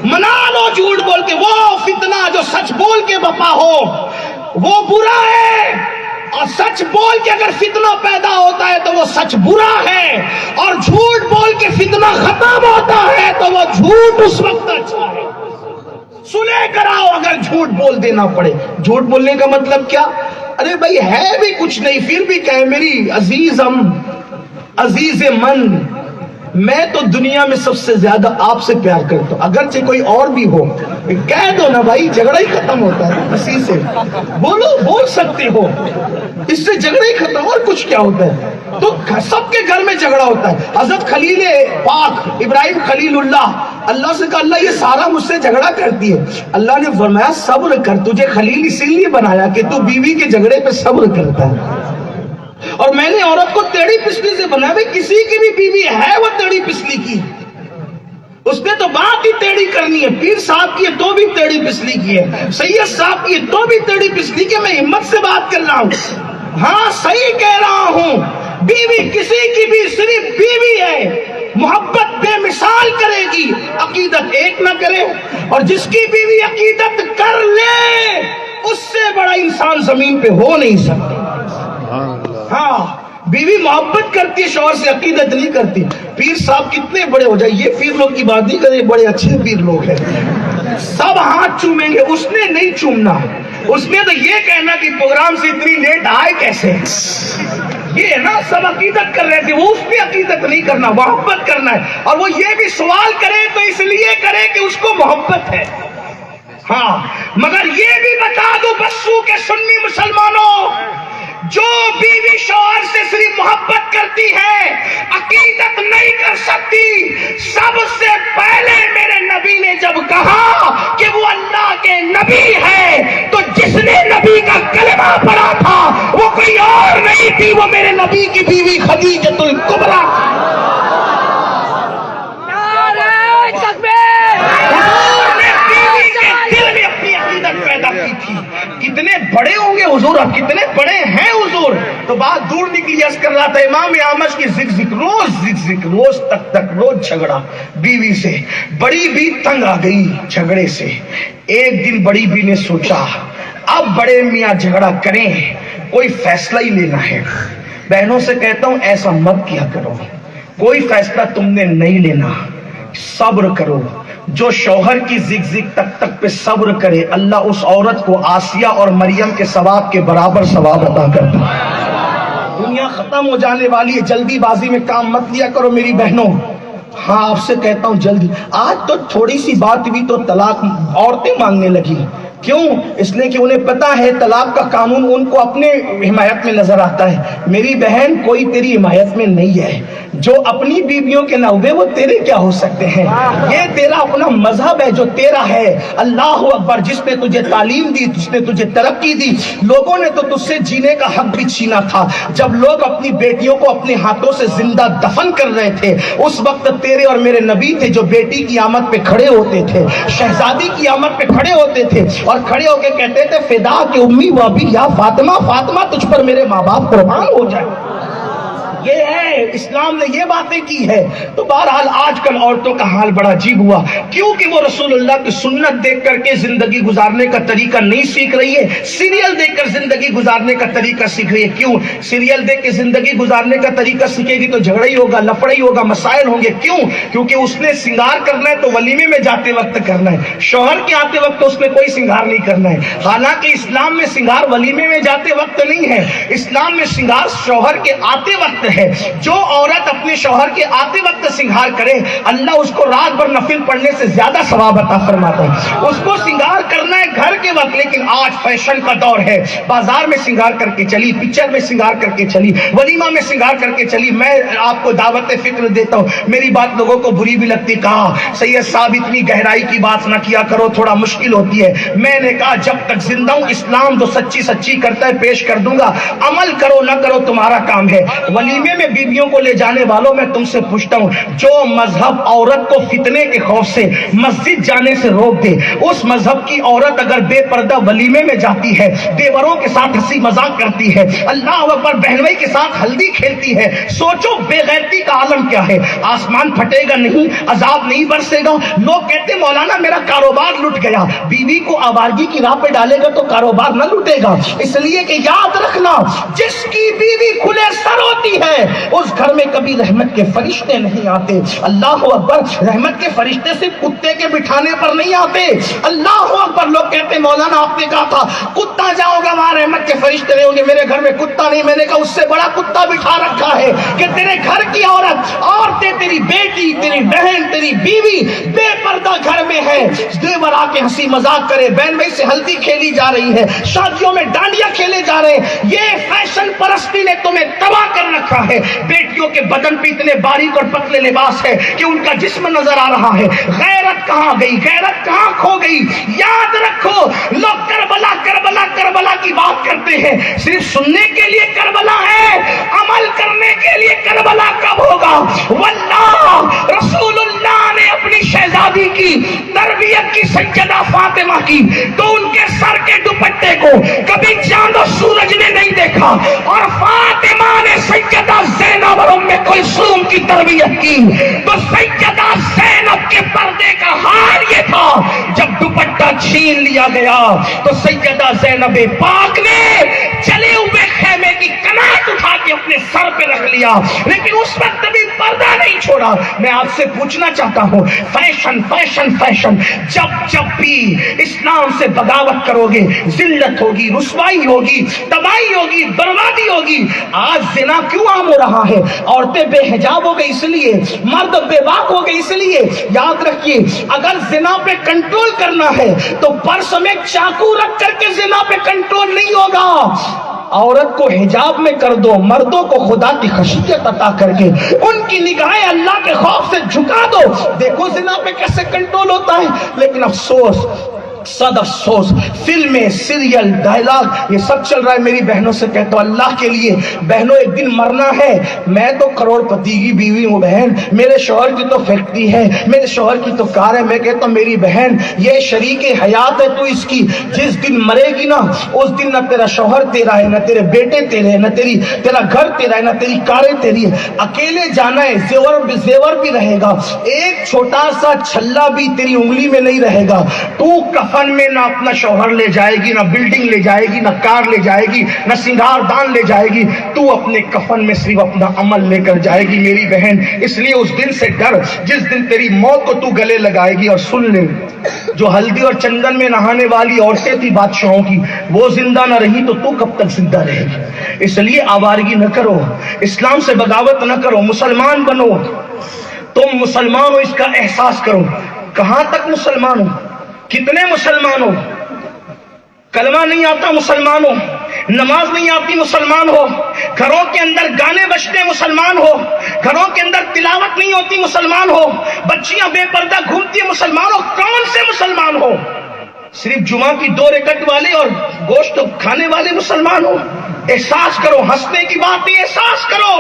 منا لو جھوٹ بول کے, وہ فتنہ جو سچ بول کے بپا ہو وہ برا ہے, اور سچ بول کے اگر فتنہ پیدا ہوتا ہے تو وہ سچ برا ہے, اور جھوٹ بول کے فتنہ ختم ہوتا ہے تو وہ جھوٹ اس وقت اچھا ہے. سنے کراؤ اگر جھوٹ بول دینا پڑے. جھوٹ بولنے کا مطلب کیا, ارے بھائی ہے بھی کچھ نہیں پھر بھی کہے میری عزیز من, میں تو دنیا میں سب سے زیادہ آپ سے پیار کرتا ہوں, اگرچہ کوئی اور بھی ہو کہہ دو نا بھائی, جھگڑا ہی ختم ہوتا ہے. اسی سے بول سکتے ہو, اس سے جھگڑا ہی ختم, اور کچھ کیا ہوتا ہے. تو سب کے گھر میں جھگڑا ہوتا ہے. حضرت خلیل پاک ابراہیم خلیل اللہ سے کہا اللہ یہ سارا مجھ سے جھگڑا کرتی ہے. اللہ نے فرمایا صبر کر, تجھے خلیل اسی لیے بنایا کہ تو بیوی کے جھگڑے پہ صبر کرتا ہے. اور میں نے عورت کو ٹیڑھی پسلی سے بنایا. بھائی کسی کی بھی بیوی ہے وہ ٹیڑھی پسلی کی, اس نے تو بات ہی ٹیڑھی کرنی ہے. پیر صاحب کی ہے تو بھی ٹیڑھی پسلی کی ہے, سید صاحب کی ہے تو بھی ٹیڑھی پسلی کی. میں ہمت سے بات کر رہا ہوں, ہاں صحیح کہہ رہا ہوں. بیوی کسی کی بھی صرف بیوی ہے, محبت بے مثال کرے گی, عقیدت ایک نہ کرے. اور جس کی بیوی عقیدت کر لے اس سے بڑا انسان زمین پہ ہو نہیں سکتا. ہاں بیوی محبت کرتی ہے شوہر سے, عقیدت نہیں کرتی. پیر صاحب کتنے بڑے ہو جائے, یہ پیر لوگ کی بات نہیں کرے, بڑے اچھے پیر لوگ ہیں, سب ہاتھ چومیں گے, اس نے نہیں چومنا. اس نے تو یہ کہنا کہ پروگرام سے اتنی لیٹ آئے کیسے, یہ ہے نا. سب عقیدت کر رہے تھے, وہ اس نے عقیدت نہیں کرنا, محبت کرنا ہے. اور وہ یہ بھی سوال کرے تو اس لیے کرے کہ اس کو محبت ہے. ہاں مگر یہ بھی بتا دو بسو کے سنی مسلمانوں, جو بیوی شوہر سے صرف محبت کرتی ہے عقیدت نہیں کر سکتی. سب سے پہلے میرے نبی نے جب کہا کہ وہ اللہ کے نبی ہے تو جس نے نبی کا کلمہ پڑھا تھا وہ کوئی اور نہیں تھی, وہ میرے نبی کی بیوی خدیجۃ الکبریٰ. کتنے بڑے ہوں گے حضور, اب کتنے بڑے ہیں حضور. تو بات دور نکلی, عرض کر رہا تھا امام اعمش کی روز تک روز جھگڑا بیوی سے. بڑی بھی تنگ آ گئی جھگڑے سے. ایک دن بڑی بھی نے سوچا اب بڑے میاں جھگڑا کریں, کوئی فیصلہ ہی لینا ہے. بہنوں سے کہتا ہوں ایسا مت کیا کرو, کوئی فیصلہ تم نے نہیں لینا, صبر کرو. جو شوہر کی زگ تک پہ صبر کرے اللہ اس عورت کو آسیہ اور مریم کے ثواب کے برابر ثواب عطا کرتا ہے. دنیا ختم ہو جانے والی ہے, جلدی بازی میں کام مت لیا کرو میری بہنوں. ہاں آپ سے کہتا ہوں جلدی. آج تو تھوڑی سی بات بھی تو طلاق عورتیں مانگنے لگی. کیوں؟ اس لیے کہ انہیں پتا ہے طلاق کا قانون ان کو اپنے حمایت میں نظر آتا ہے. میری بہن کوئی تیری حمایت میں نہیں ہے. جو اپنی بیویوں کے نہ ہوئے وہ تیرے کیا ہو سکتے ہیں. یہ تیرا اپنا مذہب ہے جو تیرا ہے. اللہ اکبر. جس نے تجھے تعلیم دی, جس نے تجھے ترقی دی, لوگوں نے تو تجھ سے جینے کا حق بھی چھینا تھا. جب لوگ اپنی بیٹیوں کو اپنے ہاتھوں سے زندہ دفن کر رہے تھے اس وقت تیرے اور میرے نبی تھے جو بیٹی کی آمد پہ کھڑے ہوتے تھے, شہزادی کی آمد پہ کھڑے ہوتے تھے اور کھڑے ہو کے کہتے تھے فدا کے امی و ابی یا فاطمہ, فاطمہ تجھ پر میرے ماں باپ قربان ہو جائے. یہ ہے، اسلام نے یہ باتیں کی ہے۔ تو بہرحال آج کل عورتوں کا حال بڑا عجیب ہوا، کیونکہ وہ رسول اللہ کی سنت دیکھ کر کے زندگی گزارنے کا طریقہ نہیں سیکھ رہی ہے، سیریل دیکھ کر زندگی گزارنے کا طریقہ سیکھ رہی ہے۔ کیوں؟ سیریل دیکھ کے زندگی گزارنے کا طریقہ سیکھے گی تو جھگڑا ہی ہوگا، لفڑا ہی ہوگا، مسائل ہوں گے۔ کیوں؟ کیونکہ اس نے سنگار کرنا ہے تو ولیمے میں جاتے وقت کرنا ہے، شوہر کے آتے وقت اس نے کوئی سنگار نہیں کرنا ہے۔ حالانکہ اسلام میں سنگار ولیمے میں جاتے وقت نہیں ہے، اسلام میں سنگار شوہر کے آتے وقت ہے۔ جو عورت اپنے شوہر کے آتے وقت سنگار کرے، اللہ اس کو رات بھر نفل پڑھنے سے زیادہ ثواب عطا فرماتا ہے۔ اس کو سنگار کرنا ہے گھر کے وقت، لیکن آج فیشن کا دور ہے، بازار میں سنگار کر کے چلی، پکچر میں سنگار کر کے چلی، ولیمہ میں سنگار کر کے چلی۔ میں آپ کو دعوت فکر دیتا ہوں، میری بات لوگوں کو بری بھی لگتی، کہا سید صاحب اتنی گہرائی کی بات نہ کیا کرو، تھوڑا مشکل ہوتی ہے۔ میں نے کہا جب تک زندہ ہوں اسلام جو سچی سچی کرتا ہے پیش کر دوں گا، عمل کرو نہ کرو تمہارا کام ہے۔ ولیمے میں بیویوں کو لے جانے والوں میں تم سے پوچھتا ہوں، جو مذہب عورت کو فتنے کے خوف سے مسجد جانے سے روک دے، اس مذہب کی عورت اگر بے پردہ ولیمے میں جاتی ہے، دیوروں کے ساتھ ہنسی مذاق کرتی ہے، اللہ اکبر، بہنوئی کے ساتھ ہلدی کھیلتی ہے، سوچو بے غیرتی کا عالم کیا ہے۔ آسمان پھٹے گا نہیں، عذاب نہیں برسے گا۔ لوگ کہتے مولانا میرا کاروبار لٹ گیا، بیوی کو آوارگی کی راہ پہ ڈالے گا تو کاروبار نہ لٹے گا، اس لیے کہ یاد رکھنا جس کی بیوی کھلے سر ہوتی ہے اس گھر میں کبھی رحمت کے فرشتے نہیں آتے۔ اللہ اکبر، رحمت کے فرشتے صرف کتے کے بٹھانے پر نہیں آتے۔ اللہ اکبر، لوگ کہتے مولانا آپ نے کہا تھا کتا جاؤ گا وہاں رحمت کے فرشتے رہیں گے، میرے گھر میں کتا نہیں۔ میں نے کہا اس سے بڑا کتا بٹھا رکھا ہے کہ تیرے گھر کی عورتیں، تیری بیٹی، تیری بہن، تیری بیوی بے پردہ گھر میں ہے، دیور آ کے ہنسی مذاق کرے، بہن بھائی سے ہلدی کھیلی جا رہی ہے، شادیوں میں ڈانڈیا کھیلے جا رہے ہیں۔ یہ فیشن پرستی نے تمہیں تباہ کر رکھا ہے۔ بیٹیوں کے بدن پہ اتنے باریک اور پتلے لباس ہے کہ ان کا جسم نظر آ رہا ہے۔ غیرت کہاں گئی؟ غیرت کہاں کھو گئی؟ یاد رکھو، لوگ کربلا کربلا کربلا کی بات کرتے ہیں، صرف سننے کے لیے کربلا ہے، عمل کرنے کے لیے کربلا کب ہوگا؟ واللہ رسول اللہ نے اپنی شہزادی کی تربیت کی، سیدہ فاطمہ کی، تو ان کے سر کے دوپٹے کو کبھی چاند و سورج نے نہیں دیکھا، اور فاطمہ نے سیدہ زینب اور ام کلثوم کی تربیت کی تو سیدہ زینب کے پردے کا حال یہ تھا، جب دوپٹہ چھین لیا گیا تو سیدہ زینب پاک نے چلے ہوئے خیمے کی کنات اٹھا کے اپنے سر پہ رکھ لیا، لیکن اس وقت بھی پردہ نہیں چھوڑا۔ میں آپ سے پوچھنا چاہتا ہوں، فیشن فیشن فیشن، جب بھی اسلام سے بغاوت کرو گے ذلت ہوگی، رسوائی ہوگی، تباہی ہوگی، بربادی ہوگی۔ آج زنا کیوں عام ہو رہا ہے؟ عورتیں بے حجاب ہو گئی اس لیے، مرد بے باک ہو گئی اس لیے۔ یاد رکھیے، اگر زنا پہ کنٹرول کرنا ہے تو پرس میں چاقو رکھ کر کے زنا پہ کنٹرول نہیں ہوگا۔ عورت کو حجاب میں کر دو، مردوں کو خدا کی خشیت عطا کر کے ان کی نگاہیں اللہ کے خوف سے جھکا دو، دیکھو زنا پہ کیسے کنٹرول ہوتا ہے۔ لیکن افسوس، صد افسوس، فلمیں، سیریل، ڈائلاگ، یہ سب چل رہا ہے۔ میری بہنوں سے کہتا ہوں اللہ کے لیے بہنوں ایک دن مرنا ہے، میں تو کروڑ پتی کی بیوی ہوں بہن، میرے شوہر کی تو فیکٹری ہے، میرے شوہر کی تو کار ہے، میں کہتا ہوں میری بہن یہ شریک حیات ہے تو اس کی، جس دن مرے گی نا اس دن نہ تیرا شوہر تیرا ہے، نہ تیرے بیٹے تیرے ہیں، نہ تیرا گھر تیرا ہے، نہ تیری کاریں تیری ہے، اکیلے جانا ہے، زیور بھی رہے گا، ایک چھوٹا سا چھلا بھی تیری انگلی میں نہیں رہے گا۔ تو کفن میں نہ اپنا شوہر لے جائے گی، نہ بلڈنگ لے جائے گی، نہ کار لے جائے گی، نہ سنگار دان لے جائے گی، تو اپنے کفن میں صرف اپنا عمل لے کر جائے گی میری بہن۔ اس لیے اس دن سے ڈر جس دن تیری موت کو تو گلے لگائے گی۔ اور سن لے، جو ہلدی اور چندن میں نہانے والی عورتیں تھی بادشاہوں کی، وہ زندہ نہ رہی تو کب تک زندہ رہے گی؟ اس لیے آوارگی نہ کرو، اسلام سے بغاوت نہ کرو، مسلمان بنو۔ تم مسلمان ہو اس کا احساس کرو۔ کہاں تک مسلمان ہو؟ کتنے مسلمان ہو؟ کلمہ نہیں آتا مسلمان ہو، نماز نہیں آتی مسلمان ہو، گھروں کے اندر گانے بجتے مسلمان ہو، گھروں کے اندر تلاوت نہیں ہوتی مسلمان ہو، بچیاں بے پردہ گھومتی مسلمان ہو، کون سے مسلمان ہو؟ صرف جمعہ کی 2 رکعت والے اور گوشت کھانے والے مسلمان ہو؟ احساس کرو، ہنسنے کی بات نہیں، احساس کرو۔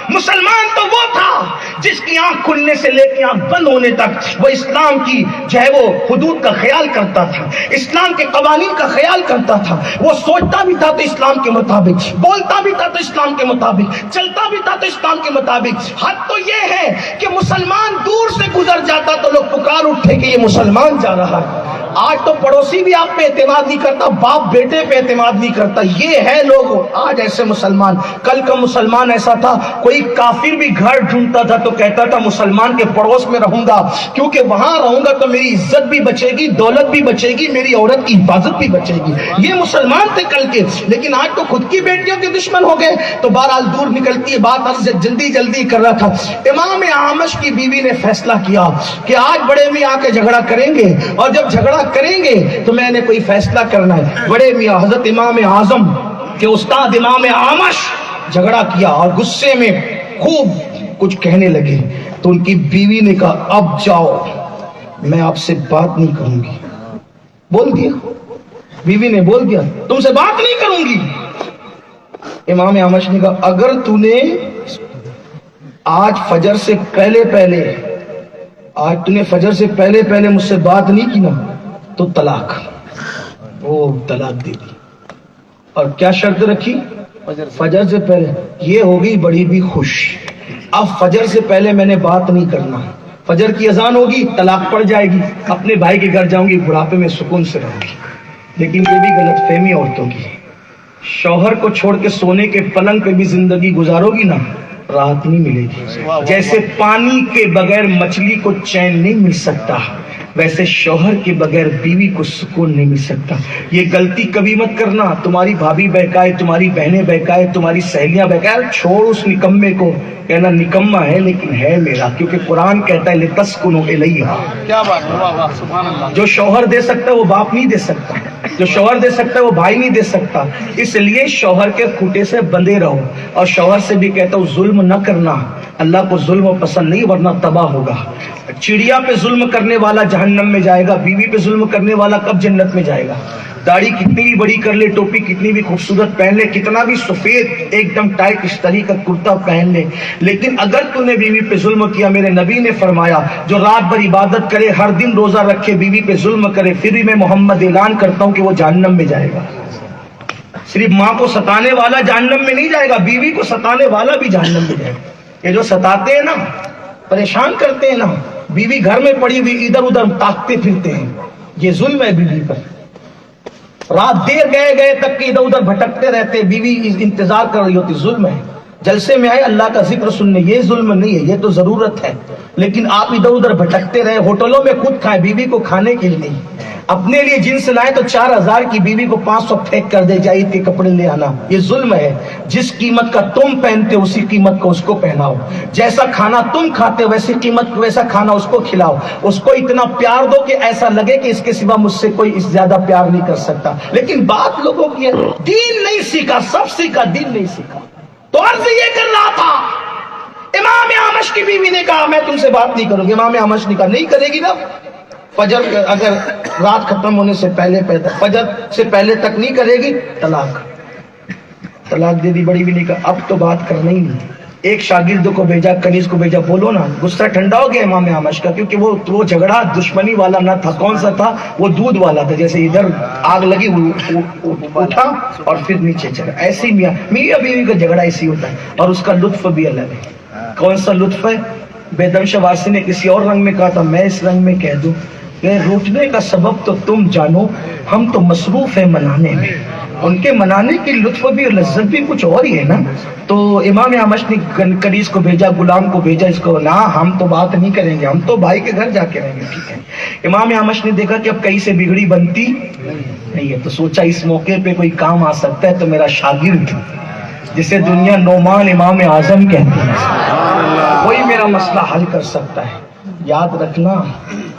مسلمان تو وہ تھا جس کی آنکھ کھلنے سے لے کے آنکھ بند ہونے تک وہ اسلام کی جو ہے وہ حدود کا خیال کرتا تھا، اسلام کے قوانین کا خیال کرتا تھا، وہ سوچتا بھی تھا تو اسلام کے مطابق، بولتا بھی تھا تو اسلام کے مطابق، چلتا بھی تھا تو اسلام کے مطابق۔ حد تو یہ ہے کہ مسلمان دور سے گزر جاتا تو لوگ پکار اٹھے کہ یہ مسلمان جا رہا ہے۔ آج تو پڑوسی بھی آپ پہ اعتماد نہیں کرتا، باپ بیٹے پہ اعتماد نہیں کرتا، یہ ہے لوگ آج ایسے مسلمان۔ کل کا مسلمان ایسا تھا، کوئی کافر بھی گھر ڈھونڈتا تھا تو کہتا تھا مسلمان کے پڑوس میں رہوں گا، کیونکہ وہاں رہوں گا تو میری عزت بھی بچے گی، دولت بھی بچے گی، میری عورت کی حفاظت بھی بچے گی۔ یہ مسلمان تھے کل کے، لیکن آج تو خود کی بیٹیوں کے دشمن ہو گئے۔ تو بہرحال دور نکلتی ہے بات، عرض جلدی کر رہا تھا۔ امام اعمش کی بیوی نے فیصلہ کیا کہ آج بڑے میاں آ کے جھگڑا کریں گے، اور جب جھگڑا کریں گے تو میں نے کوئی فیصلہ کرنا ہے۔ بڑے میاں حضرت امام اعظم کے استاد امام اعمش جھگڑا کیا اور غصے میں خوب کچھ کہنے لگے، تو ان کی بیوی نے کہا اب جاؤ، میں آپ سے بات نہیں کروں گی۔ بول دیا، بیوی نے بول دیا تم سے بات نہیں کروں گی۔ امام اعمش نے کہا اگر تو نے آج فجر سے پہلے مجھ سے بات نہیں کی نا تو طلاق۔ وہ طلاق دے دی، اور کیا شرط رکھی؟ فجر سے پہلے۔ یہ ہوگی بڑی بھی خوش، اب فجر سے پہلے میں نے بات نہیں کرنا، فجر کی اذان ہوگی طلاق پڑ جائے گی، اپنے بھائی کے گھر جاؤں گی، بڑھاپے میں سکون سے رہوں گی۔ لیکن یہ بھی غلط فہمی عورتوں کی، شوہر کو چھوڑ کے سونے کے پلنگ پہ بھی زندگی گزارو گی نا، راحت نہیں ملے گی۔ جیسے پانی کے بغیر مچھلی کو چین نہیں مل سکتا، ویسے شوہر کے بغیر بیوی کو سکون نہیں مل سکتا۔ یہ غلطی کبھی مت کرنا، تمہاری بھابھی بہکائے، تمہاری بہنیں بہکائے، تمہاری سہیلیاں بہکائے، چھوڑ اس نکمے کو، کہنا نکما ہے لیکن ہے میرا، کیونکہ قرآن کہتا ہے لِتَسْكُنُوا إِلَيْهَا۔ کیا بات ہے، واہ واہ سبحان اللہ۔ جو شوہر دے سکتا ہے وہ باپ نہیں دے سکتا، جو شوہر دے سکتا ہے وہ بھائی نہیں دے سکتا۔ اس لیے شوہر کے کھوٹے سے بندے رہو، اور شوہر سے بھی کہتا ہوں ظلم نہ کرنا، اللہ کو ظلم پسند نہیں ورنہ تباہ ہوگا۔ چڑیا پہ ظلم کرنے والا جہنم میں جائے گا، بیوی پہ ظلم کرنے والا کب جنت میں جائے گا؟ داڑھی کتنی بھی بڑی کر لے، ٹوپی کتنی بھی خوبصورت پہن لے، کتنا بھی سفید ایک دم ٹائٹ استری کا کرتا پہن لے، لیکن اگر تو نے بیوی پہ ظلم کیا، میرے نبی نے فرمایا جو رات بھر عبادت کرے، ہر دن روزہ رکھے، بیوی پہ ظلم کرے، پھر بھی میں محمد اعلان کرتا ہوں کہ وہ جہنم میں جائے گا۔ صرف ماں کو ستانے والا جہنم میں نہیں جائے گا، بیوی کو ستانے والا بھی جہنم میں جائے گا۔ یہ جو ستاتے ہیں نا، پریشان کرتے ہیں نا، بیوی گھر میں پڑی ہوئی ادھر ادھر تاکتے پھرتے ہیں، یہ ظلم ہے بیوی پر۔ رات دیر گئے تک کہ ادھر ادھر بھٹکتے رہتے، بیوی انتظار کر رہی ہوتی، ظلم ہے۔ جلسے میں آئے اللہ کا ذکر سننے، یہ ظلم نہیں ہے، یہ تو ضرورت ہے، لیکن آپ ادھر ادھر بھٹکتے رہے، ہوٹلوں میں خود کھائیں، بیوی کو کھانے کے لیے نہیں، اپنے لیے جنس لائے تو 4000 کی بیوی کو 500 پھینک کر دے جائے کہ کپڑے لے آنا، یہ ظلم ہے۔ جس قیمت کا تم پہنتے اسی قیمت کا اس کو پہناؤ، جیسا کھانا تم کھاتے ویسی قیمت ویسا کھانا اس کو کھلاؤ، اس کو اتنا پیار دو کہ ایسا لگے کہ اس کے سوا مجھ سے کوئی زیادہ پیار نہیں کر سکتا۔ لیکن بات لوگوں کی ہے، دین نہیں سیکھا، سب سیکھا، دین نہیں سیکھا۔ تو عرض یہ کر رہا تھا، امام اعمش کی بیوی نے کہا میں تم سے بات نہیں کروں گی۔ امام اعمش نے کہا نہیں کرے گی نا، فجر اگر رات ختم ہونے سے پہلے فجر سے پہلے تک نہیں کرے گی، طلاق دے دی۔ بڑی بھی نہیں کہا اب تو بات کرنا ہی نہیں۔ ایک شاگرد کو بھیجا، کنیز کو بھیجا، بولو نا۔ غصہ ٹھنڈا ہو گیا امام اعمش کا، کیونکہ وہ جھگڑا دشمنی والا نہ تھا۔ کون سا تھا؟ وہ دودھ والا تھا، جیسے ادھر آگ لگی اٹھا اور پھر نیچے چلا، ایسے میاں بیوی کا جھگڑا ایسی ہوتا ہے، اور اس کا لطف بھی الگ ہے۔ کون سا لطف ہے؟ بیدم شوارسی نے کسی اور رنگ میں کہا تھا، میں اس رنگ میں کہہ دوں کہ روٹنے کا سبب تو تم جانو، ہم تو مصروف ہیں منانے میں۔ ان کے منانے کی لطف بھی اور لذت بھی کچھ اور ہی ہے نا۔ تو امام اعمش نے کنیز کو بھیجا، غلام کو بھیجا، اس کو نہ ہم تو بات نہیں کریں گے، ہم تو بھائی کے گھر جا کے رہیں گے۔ ٹھیک ہے۔ امام اعمش نے دیکھا کہ اب کہیں سے بگڑی بنتی نہیں ہے، تو سوچا اس موقع پہ کوئی کام آ سکتا ہے، تو میرا شاگرد جسے دنیا نعمان امام اعظم کہتی ہے، وہی میرا مسئلہ حل کر سکتا ہے۔ یاد رکھنا،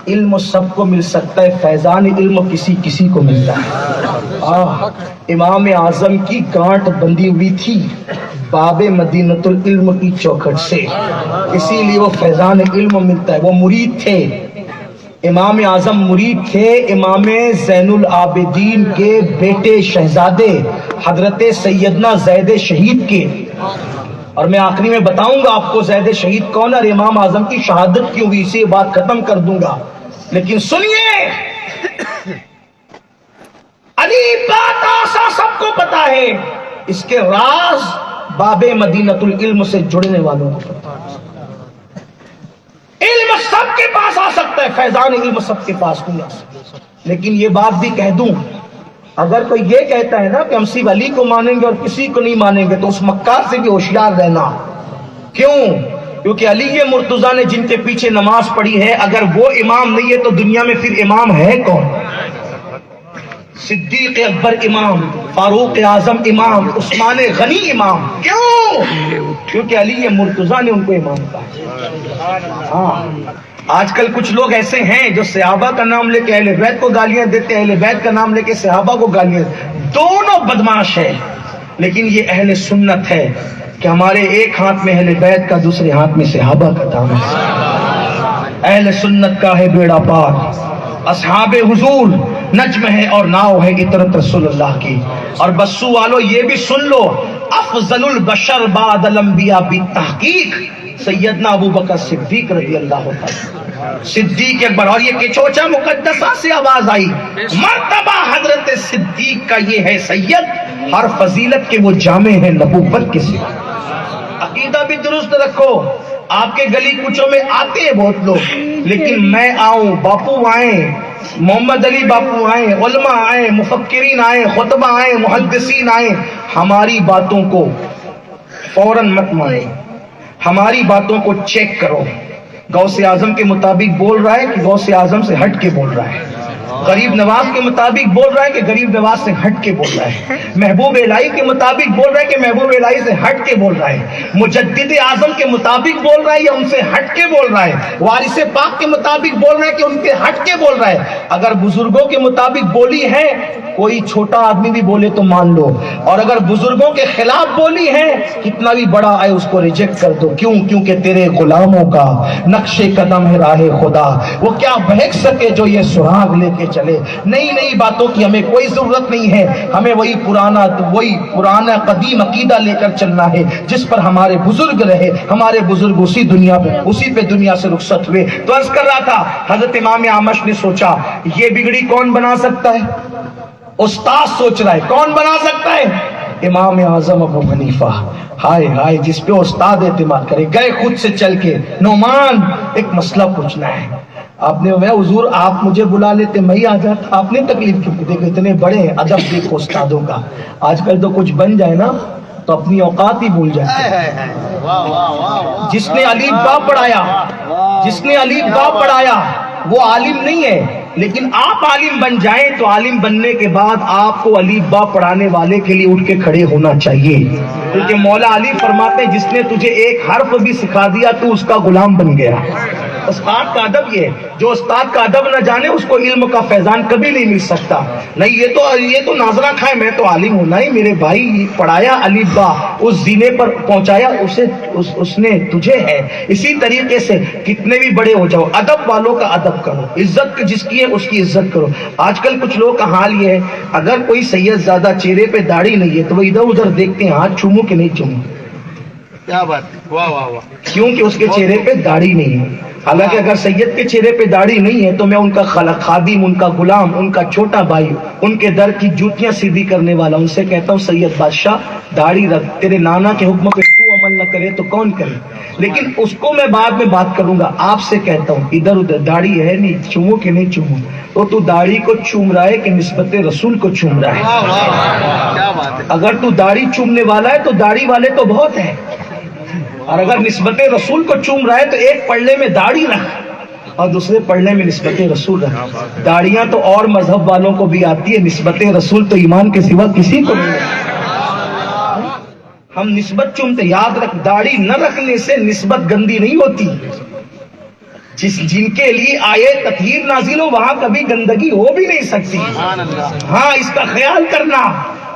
علم سب کو مل سکتا ہے، فیضان علم کسی کو ملتا ہے۔ امام اعظم کی گانٹ بندی ہوئی تھی باب مدینۃ العلم کی چوکھٹ سے، اسی لیے وہ فیضان علم ملتا ہے۔ وہ مرید تھے، امام اعظم مرید تھے امام زین العابدین کے بیٹے شہزادے حضرت سیدنا زید شہید کے، اور میں آخری میں بتاؤں گا آپ کو زید شہید کون اور امام اعظم کی شہادت کیوں ہوئی، اسے بات ختم کر دوں گا، لیکن سنیے، علی بات آسا سب کو پتا ہے، اس کے راز باب مدینۃ العلم سے جڑنے والوں کو پتا ہے۔ علم سب کے پاس آ سکتا ہے، فیضان علم سب کے پاس نہیں آ سکتا، لیکن یہ بات بھی کہہ دوں، اگر کوئی یہ کہتا ہے نا کہ ہم صرف علی کو مانیں گے اور کسی کو نہیں مانیں گے، تو اس مکار سے بھی ہوشیار رہنا۔ کیوں؟ کیونکہ علی مرتضیٰ نے جن کے پیچھے نماز پڑھی ہے، اگر وہ امام نہیں ہے تو دنیا میں پھر امام ہے کون؟ صدیق اکبر امام، فاروق اعظم امام، عثمان غنی امام۔ کیوں؟ کیونکہ علی مرتضیٰ نے ان کو امام کہا۔ ہاں، آج کل کچھ لوگ ایسے ہیں جو صحابہ کا نام لے کے اہل بیت کو گالیاں دیتے ہیں، اہل بیت کا نام لے کے صحابہ کو گالیاں دیتے، دونوں بدمعاش ہے، لیکن یہ اہل سنت ہے کہ ہمارے ایک ہاتھ میں اہل بیت کا، دوسرے ہاتھ میں صحابہ کا دامن ہے۔ اہل سنت کا ہے بیڑا پار، اصحاب حضور نجم ہے اور ناؤ ہے عطرت رسول اللہ کی۔ اور بسو والو یہ بھی سن لو، افضل البشر بعد الانبیاء بالتحقیق سیدنا ابو بکر صدیق رضی اللہ عنہ، صدیق اکبر۔ اور یہ کچوچا مقدسہ سے آواز آئی، مرتبہ حضرت صدیق کا یہ ہے سید، ہر فضیلت کے وہ جامع ہے نبوت کے سوا۔ عقیدہ بھی درست رکھو۔ آپ کے گلی کوچوں میں آتے ہیں بہت لوگ، لیکن میں آؤں، باپو آئیں، محمد علی باپو آئیں، علماء آئیں، مفکرین آئیں، خطبہ آئیں، محدثین آئیں، ہماری باتوں کو فوراً مت مانو، ہماری باتوں کو چیک کرو، غوث اعظم کے مطابق بول رہا ہے کہ غوث اعظم سے ہٹ کے بول رہا ہے، غریب نواز کے مطابق بول رہا ہے کہ غریب نواز سے ہٹ کے بول رہا ہے، محبوب الہی کے مطابق بول رہا ہے کہ محبوب الہی سے ہٹ کے بول رہا ہے، مجدد اعظم کے مطابق بول رہا ہے یا ان سے ہٹ کے بول رہا ہے، وارث پاک کے مطابق بول رہا ہے کہ ان کے ہٹ کے بول رہا ہے۔ اگر بزرگوں کے مطابق بولی ہے، کوئی چھوٹا آدمی بھی بولے تو مان لو، اور اگر بزرگوں کے خلاف بولی ہے، کتنا بھی بڑا آئے اس کو ریجیکٹ کر دو۔ کیوں؟ کیونکہ تیرے غلاموں کا نقش قدم ہے راہ خدا، وہ کیا بہک سکے جو یہ سراغ لے کے چلے۔ نئی نئی باتوں کی ہمیں کوئی ضرورت نہیں ہے، ہمیں وہی پرانا قدیم عقیدہ لے کر چلنا ہے جس پر ہمارے بزرگ رہے، ہمارے بزرگ اسی پہ دنیا سے رخصت ہوئے۔ تو عرض کر رہا تھا، حضرت امام اعمش نے سوچا یہ بگڑی کون بنا سکتا ہے؟ استاد سوچ رہا ہے کون بنا سکتا ہے؟ امام اعظم ابو حنیفہ۔ ہائے ہائے، جس پہ استاد اعتماد کرے، گئے خود سے چل کے، نعمان ایک مسئلہ پوچھنا ہے۔ آپ نے میں حضور آپ مجھے بلا لیتے میں ہی آ جاتا، آپ نے تکلیف کیوں؟ دیکھو اتنے بڑے ہیں، ادب دیکھو استادوں کا۔ آج کل تو کچھ بن جائے نا تو اپنی اوقات ہی بھول جاتے ہیں۔ جس نے الف با پڑھایا، جس نے الف با پڑھایا وہ عالم نہیں ہے، لیکن آپ عالم بن جائیں تو عالم بننے کے بعد آپ کو الف با پڑھانے والے کے لیے اٹھ کے کھڑے ہونا چاہیے، کیونکہ مولا علی فرماتے ہیں جس نے تجھے ایک حرف بھی سکھا دیا تو اس کا غلام بن گیا۔ استاد کا ادب یہ، جو استاد کا ادب نہ جانے اس کو علم کا فیضان کبھی نہیں مل سکتا۔ نہیں یہ تو ناظرہ کھائے میں تو عالم ہوں، نہیں میرے بھائی، پڑھایا الف با، اس زینے پر پہنچایا اس نے تجھے ہے۔ اسی طریقے سے کتنے بھی بڑے ہو جاؤ، ادب والوں کا ادب کرو، عزت جس کی ہے اس کی عزت کرو۔ آج کل کچھ لوگوں کا حال یہ ہے، اگر کوئی سید زیادہ چہرے پہ داڑھی نہیں ہے تو وہ ادھر ادھر دیکھتے ہیں، ہاتھ چوموں کہ نہیں چوموں؟ کیا بات ہے، واہ واہ واہ، کیونکہ اس کے چہرے پہ داڑھی نہیں ہے۔ حالانکہ اگر سید کے چہرے پہ داڑھی نہیں ہے تو میں ان کا خادم، ان کا غلام، ان کا چھوٹا بھائی، ان کے در کی جوتیاں سیدھی کرنے والا، ان سے کہتا ہوں سید بادشاہ داڑھی رکھ، تیرے نانا کے حکم پہ تو عمل نہ کرے تو کون کرے؟ لیکن اس کو میں بعد میں بات کروں گا، آپ سے کہتا ہوں ادھر ادھر داڑھی ہے نہیں، چوموں کہ نہیں چوموں؟ تو داڑھی کو چوم رہا ہے کہ نسبت رسول کو چوم رہا ہے؟ کیا بات ہے۔ اگر تو داڑھی چومنے والا ہے تو داڑھی والے تو بہت ہیں، اور اگر نسبت رسول کو چوم رہا ہے تو ایک پلڑے میں داڑھی رکھ اور دوسرے پلڑے میں نسبت رسول رکھ۔ داڑیاں تو اور مذہب والوں کو بھی آتی ہے، نسبت رسول تو ایمان کے سوا کسی کو نہیں۔ ہم نسبت چومتے، یاد رکھ داڑھی نہ رکھنے سے نسبت گندی نہیں ہوتی۔ جن کے لیے آئے تطہیر نازل ہو وہاں کبھی گندگی ہو بھی نہیں سکتی۔ ہاں اس کا خیال کرنا۔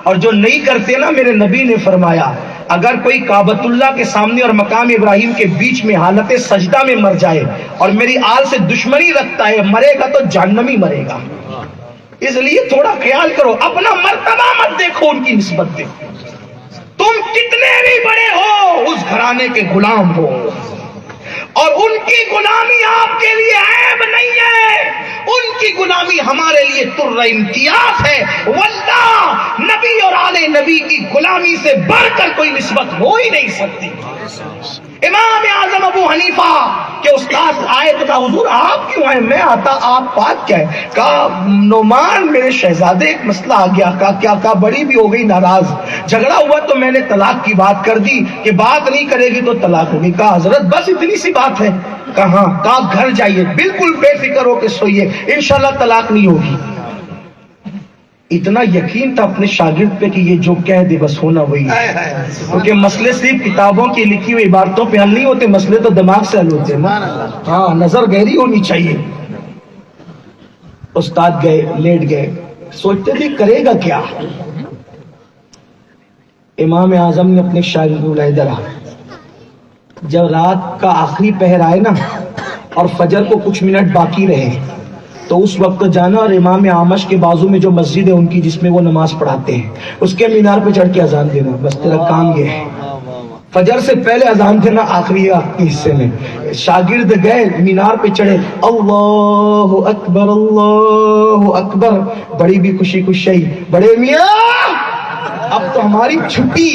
اور جو نہیں کرتے نا، میرے نبی نے فرمایا اگر کوئی کعبۃ اللہ کے سامنے اور مقام ابراہیم کے بیچ میں حالت سجدہ میں مر جائے اور میری آل سے دشمنی رکھتا ہے، مرے گا تو جہنمی مرے گا۔ اس لیے تھوڑا خیال کرو، اپنا مرتبہ مت دیکھو، ان کی نسبت دیکھو۔ تم کتنے بھی بڑے ہو، اس گھرانے کے غلام ہو، اور ان کی غلامی آپ کے لیے عیب نہیں ہے، ان کی غلامی ہمارے لیے تر امتیاز ہے۔ واللہ نبی اور آل نبی کی غلامی سے بڑھ کر کوئی نسبت ہو ہی نہیں سکتی۔ امام اعظم ابو حنیفہ کے استاد آئے تو کہا حضور آپ کیوں آئے؟ میں آتا آپ بات کیا ہے؟ کہا نعمان میرے شہزادے ایک مسئلہ آ گیا۔ کہا بڑی بھی ہو گئی ناراض، جھگڑا ہوا تو میں نے طلاق کی بات کر دی کہ بات نہیں کرے گی تو طلاق ہوگی۔ کہا حضرت بس اتنی سی بات ہے؟ کہاں؟ کہا گھر جائیے بالکل بے فکر ہو کے سوئیے، انشاءاللہ طلاق نہیں ہوگی۔ اتنا یقین تھا اپنے شاگرد پہ کہ یہ جو کہہ دے بس ہونا وہی ہے، کیونکہ مسئلے صرف کتابوں کی لکھی ہوئی عبارتوں پہ حل نہیں ہوتے، مسئلے تو دماغ سے حل ہوتے ہیں۔ ہاں نظر گہری ہونی چاہیے۔ استاد گئے، لیٹ گئے، سوچتے تھے کرے گا کیا۔ امام اعظم نے اپنے شاگرد کو بلایا، ادھر آ۔ جب رات کا آخری پہر آئے نا اور فجر کو کچھ منٹ باقی رہے تو اس وقت جانا اور امام اعمش کے بازو میں جو مسجد ہے ان کی جس میں وہ نماز پڑھاتے ہیں اس کے مینار پہ چڑھ کے اذان دینا، بس تیرا کام یہ ہے۔ فجر سے پہلے اذان دینا آخری حصے میں۔ شاگرد گئے مینار پہ چڑھے، اللہ اکبر اللہ اکبر، بڑی بھی خوشی خوشی، بڑے میاں اب تو ہماری چھٹی،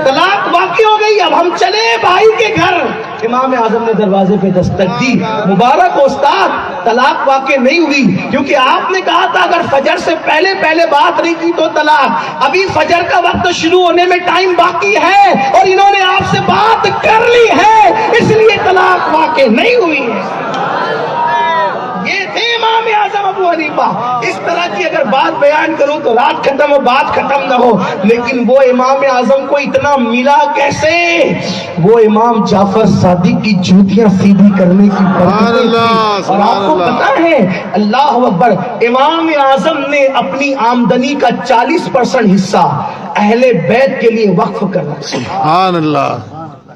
طلاق باقی ہو گئی، اب ہم چلے بھائی کے گھر۔ امام اعظم نے دروازے پہ دستک دی، مبارک ہو استاد، طلاق واقع نہیں ہوئی کیونکہ آپ نے کہا تھا اگر فجر سے پہلے بات نہیں کی تو طلاق۔ ابھی فجر کا وقت شروع ہونے میں ٹائم باقی ہے اور انہوں نے آپ سے بات کر لی ہے، اس لیے طلاق واقع نہیں ہوئی ہے۔ یہ تھے امام اعظم ابو حنیفہ۔ اس طرح کی اگر بات بیان کروں تو رات ختم ہو بات ختم نہ ہو، لیکن وہ امام اعظم کو اتنا ملا کیسے؟ وہ امام جعفر صادق کی جوتیاں سیدھی کرنے کی برکتیں تھی۔ اور آپ کو پتا ہے اللہ اکبر، امام اعظم نے اپنی آمدنی کا 40% حصہ اہل بیت کے لیے وقف کرنا۔ سبحان اللہ،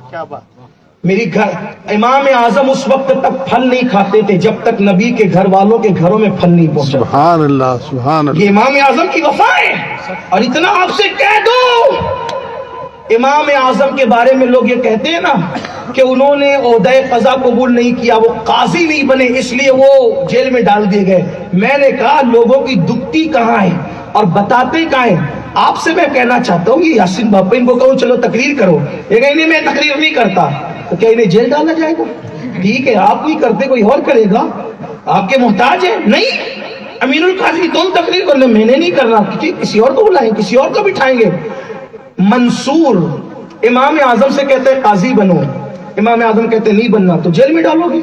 کیا بات۔ میری گھر امام اعظم اس وقت تک پھل نہیں کھاتے تھے جب تک نبی کے گھر والوں کے گھروں میں پھل نہیں پہنچا۔ سبحان اللہ سبحان اللہ، یہ امام اعظم کی وفا ہے۔ اور اتنا آپ سے کہہ دو، امام اعظم کے بارے میں لوگ یہ کہتے ہیں نا کہ انہوں نے عہدہ قضا قبول نہیں کیا، وہ قاضی نہیں بنے اس لیے وہ جیل میں ڈال دیے گئے۔ میں نے کہا لوگوں کی دکھتی کہاں ہے اور بتاتے کہاں ہیں؟ آپ سے میں کہنا چاہتا ہوں یہ یاسین باپا ان کو کہو چلو تقریر کرو، یہ کہیں نہیں میں تقریر نہیں کرتا، تو کیا انہیں جیل ڈالا جائے گا؟ ٹھیک ہے آپ نہیں کرتے کوئی اور کرے گا، آپ کے محتاج ہیں؟ نہیں، امین القاضی تم تقریر کر لیں، میں نے نہیں کرنا، کسی اور کو بلائیں، کسی اور کو بٹھائیں گے۔ منصور امام اعظم سے کہتے ہیں قاضی بنو، امام اعظم کہتے نہیں بننا، تو جیل میں ڈالو گے؟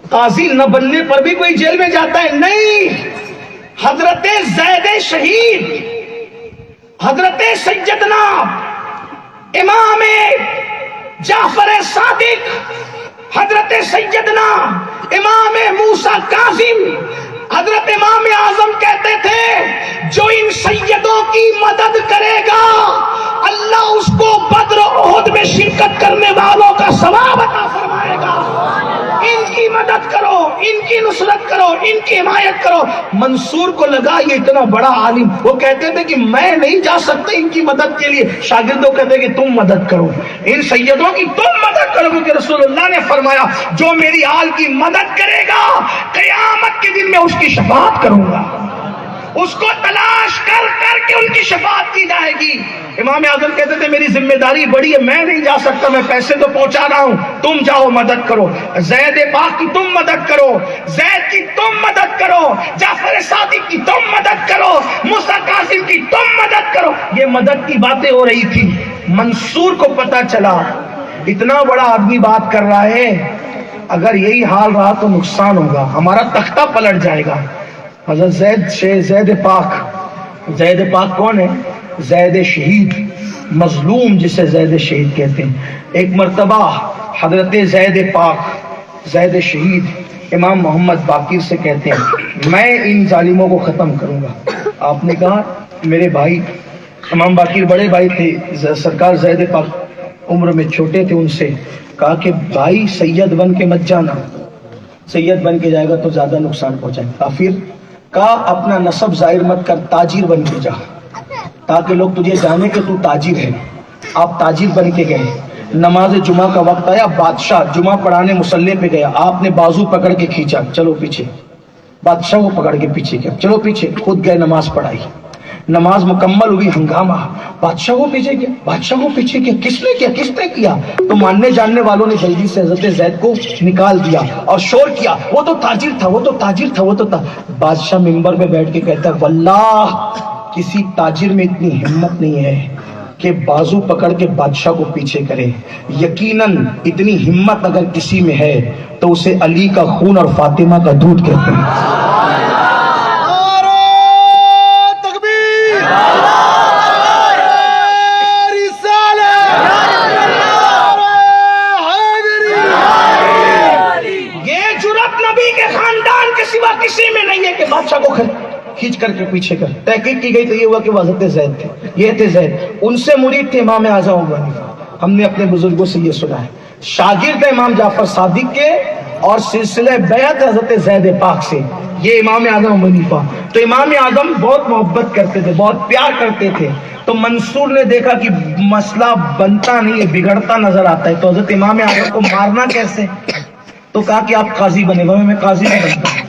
قاضی نہ بننے پر بھی کوئی جیل میں جاتا ہے؟ نہیں۔ حضرت زید شہید، حضرت سیدنا امام جعفر صادق، حضرت سیدنا امام موسیٰ کاظم، حضرت امام اعظم کہتے تھے جو ان سیدوں کی مدد کرے گا اللہ اس کو بدر و احد میں شرکت کرنے والوں کا ثواب عطا فرمائے گا۔ ان کی مدد کرو، ان کی نصرت کرو، ان کی حمایت کرو۔ منصور کو لگا یہ اتنا بڑا عالم، وہ کہتے تھے کہ میں نہیں جا سکتا ان کی مدد کے لیے، شاگردوں کہتے کہ تم مدد کرو، ان سیدوں کی تم مدد کرو، کیونکہ رسول اللہ نے فرمایا جو میری آل کی مدد کرے گا قیامت کے دن میں اس کی شفاعت کروں گا، اس کو تلاش کر کر کے ان کی شفاعت کی جائے گی۔ امام اعظم کہتے تھے میری ذمہ داری بڑی ہے، میں نہیں جا سکتا، میں پیسے تو پہنچا رہا ہوں، تم جاؤ مدد کرو، زید پاک کی تم مدد کرو، زید کی تم مدد کرو، جعفر صادق کی تم مدد کرو، موسیٰ کاظم کی تم مدد کرو۔ یہ مدد کی باتیں ہو رہی تھی۔ منصور کو پتا چلا اتنا بڑا آدمی بات کر رہا ہے، اگر یہی حال رہا تو نقصان ہوگا، ہمارا تختہ پلٹ جائے گا۔ حضرت زید پاک کون ہے؟ زید شہید، مظلوم جسے زید شہید کہتے ہیں۔ ایک مرتبہ حضرت زید پاک، زید شہید امام محمد باقر سے کہتے ہیں میں ان ظالموں کو ختم کروں گا۔ آپ نے کہا میرے بھائی، امام باقر بڑے بھائی تھے، سرکار زید پاک عمر میں چھوٹے تھے، ان سے کہا کہ بھائی سید بن کے مت جانا، سید بن کے جائے گا تو زیادہ نقصان پہنچائے گا۔ پھر کہا اپنا نسب ظاہر مت کر، تاجر بن کے جا تاکہ لوگ تجھے جانے کہ تو تاجر ہے۔ آپ تاجر بن کے گئے، نماز جمعہ کا وقت آیا، بادشاہ جمعہ پڑھانے مصلی پہ گیا، آپ نے بازو پکڑ کے کھینچا، چلو پیچھے، بادشاہ کو پکڑ کے پیچھے کیا، چلو پیچھے، خود گئے نماز پڑھائی، نماز مکمل ہوئی، ہنگامہ، بادشاہ کو پیچھے کیا، بادشاہ کو پیچھے کیا، کس نے کیا، کس نے کیا؟ تو ماننے جاننے والوں نے جلدی سے حضرت زید کو نکال دیا اور شور کیا، وہ تو تاجر تھا، وہ تو تاجر تھا، وہ تو بادشاہ منبر پہ بیٹھ کے کہتا ہے واللہ کسی تاجر میں اتنی ہمت نہیں ہے کہ بازو پکڑ کے بادشاہ کو پیچھے کرے، یقیناً اتنی ہمت اگر کسی میں ہے تو اسے علی کا خون اور فاطمہ کا دودھ کہتے ہیں۔ کسی میں نہیں ہے کہ بادشاہ کو کھینچ کر کے پیچھے کر، تحقیق کی گئی تو یہ ہوا کہ وہ حضرت زید تھے، یہ تھے زید، ان سے مرید تھے امام اعظم ابو حنیفہ، ہم نے اپنے بزرگوں سے یہ سنا ہے، شاگرد امام جعفر صادق کے اور سلسلہ بیعت حضرت زید پاک سے، یہ امام اعظم ابو حنیفہ۔ تو امام اعظم بہت محبت کرتے تھے، بہت پیار کرتے تھے، تو منصور نے دیکھا کہ مسئلہ بنتا نہیں ہے، بگڑتا نظر آتا ہے، تو حضرت امام اعظم کو مارنا کیسے؟ تو کہا کہ آپ قاضی بنے، میں قاضی نہیں بنتا،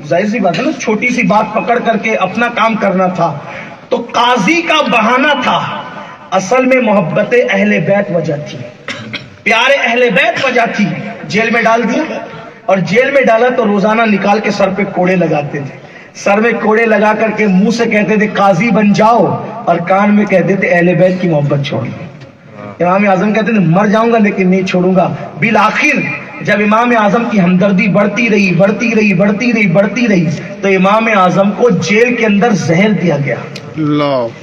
ظاہر سی بات ہے نا، چھوٹی سی بات پکڑ کر کے اپنا کام کرنا تھا، تو قاضی کا بہانہ تھا، اصل میں محبت اہل بیت وجہ تھی، پیارے اہل بیت وجہ تھی، جیل میں ڈال دیا، اور جیل میں ڈالا تو روزانہ نکال کے سر پہ کوڑے لگاتے تھے، سر میں کوڑے لگا کر کے منہ سے کہتے تھے قاضی بن جاؤ، اور کان میں کہتے تھے اہل بیت کی محبت چھوڑ دو۔ امام اعظم کہتے تھے مر جاؤں گا لیکن نہیں چھوڑوں گا۔ بالآخر جب امام اعظم کی ہمدردی بڑھتی رہی بڑھتی رہی بڑھتی رہی بڑھتی رہی تو امام اعظم کو جیل کے اندر زہر دیا گیا۔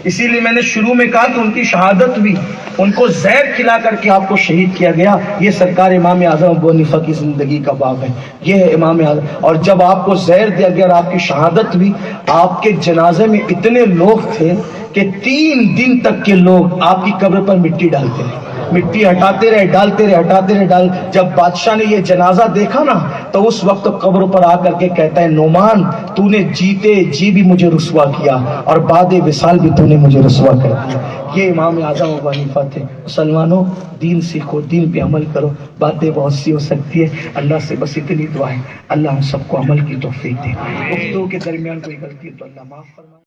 اسی لیے میں نے شروع میں کہا کہ ان کی شہادت ہوئی، ان کو زہر کھلا کر کے آپ کو شہید کیا گیا۔ یہ سرکار امام اعظم ابو حنیفہ کی زندگی کا باب ہے، یہ ہے امام اعظم۔ اور جب آپ کو زہر دیا گیا اور آپ کی شہادت ہوئی، آپ کے جنازے میں اتنے لوگ تھے کہ 3 دن تک کے لوگ آپ کی قبر پر مٹی ڈالتے رہے، مٹی ہٹاتے رہے، ڈالتے رہے، ہٹاتے رہے، جب بادشاہ نے یہ جنازہ دیکھا نا تو اس وقت قبر پر آ کر کے کہتا ہے نعمان تو نے جیتے جی بھی مجھے رسوا کیا اور بعد وصال بھی تو نے مجھے رسوا کر دیا۔ یہ امام اعظم ابو حنیفہ تھے۔ مسلمانوں دین سیکھو، دین پہ عمل کرو، باتیں بہت سی ہو سکتی ہے، اللہ سے بس اتنی دعا ہے اللہ ہم سب کو عمل کی توفیق دے، گفتگو کے درمیان کوئی غلطی تو اللہ معاف فرمائے۔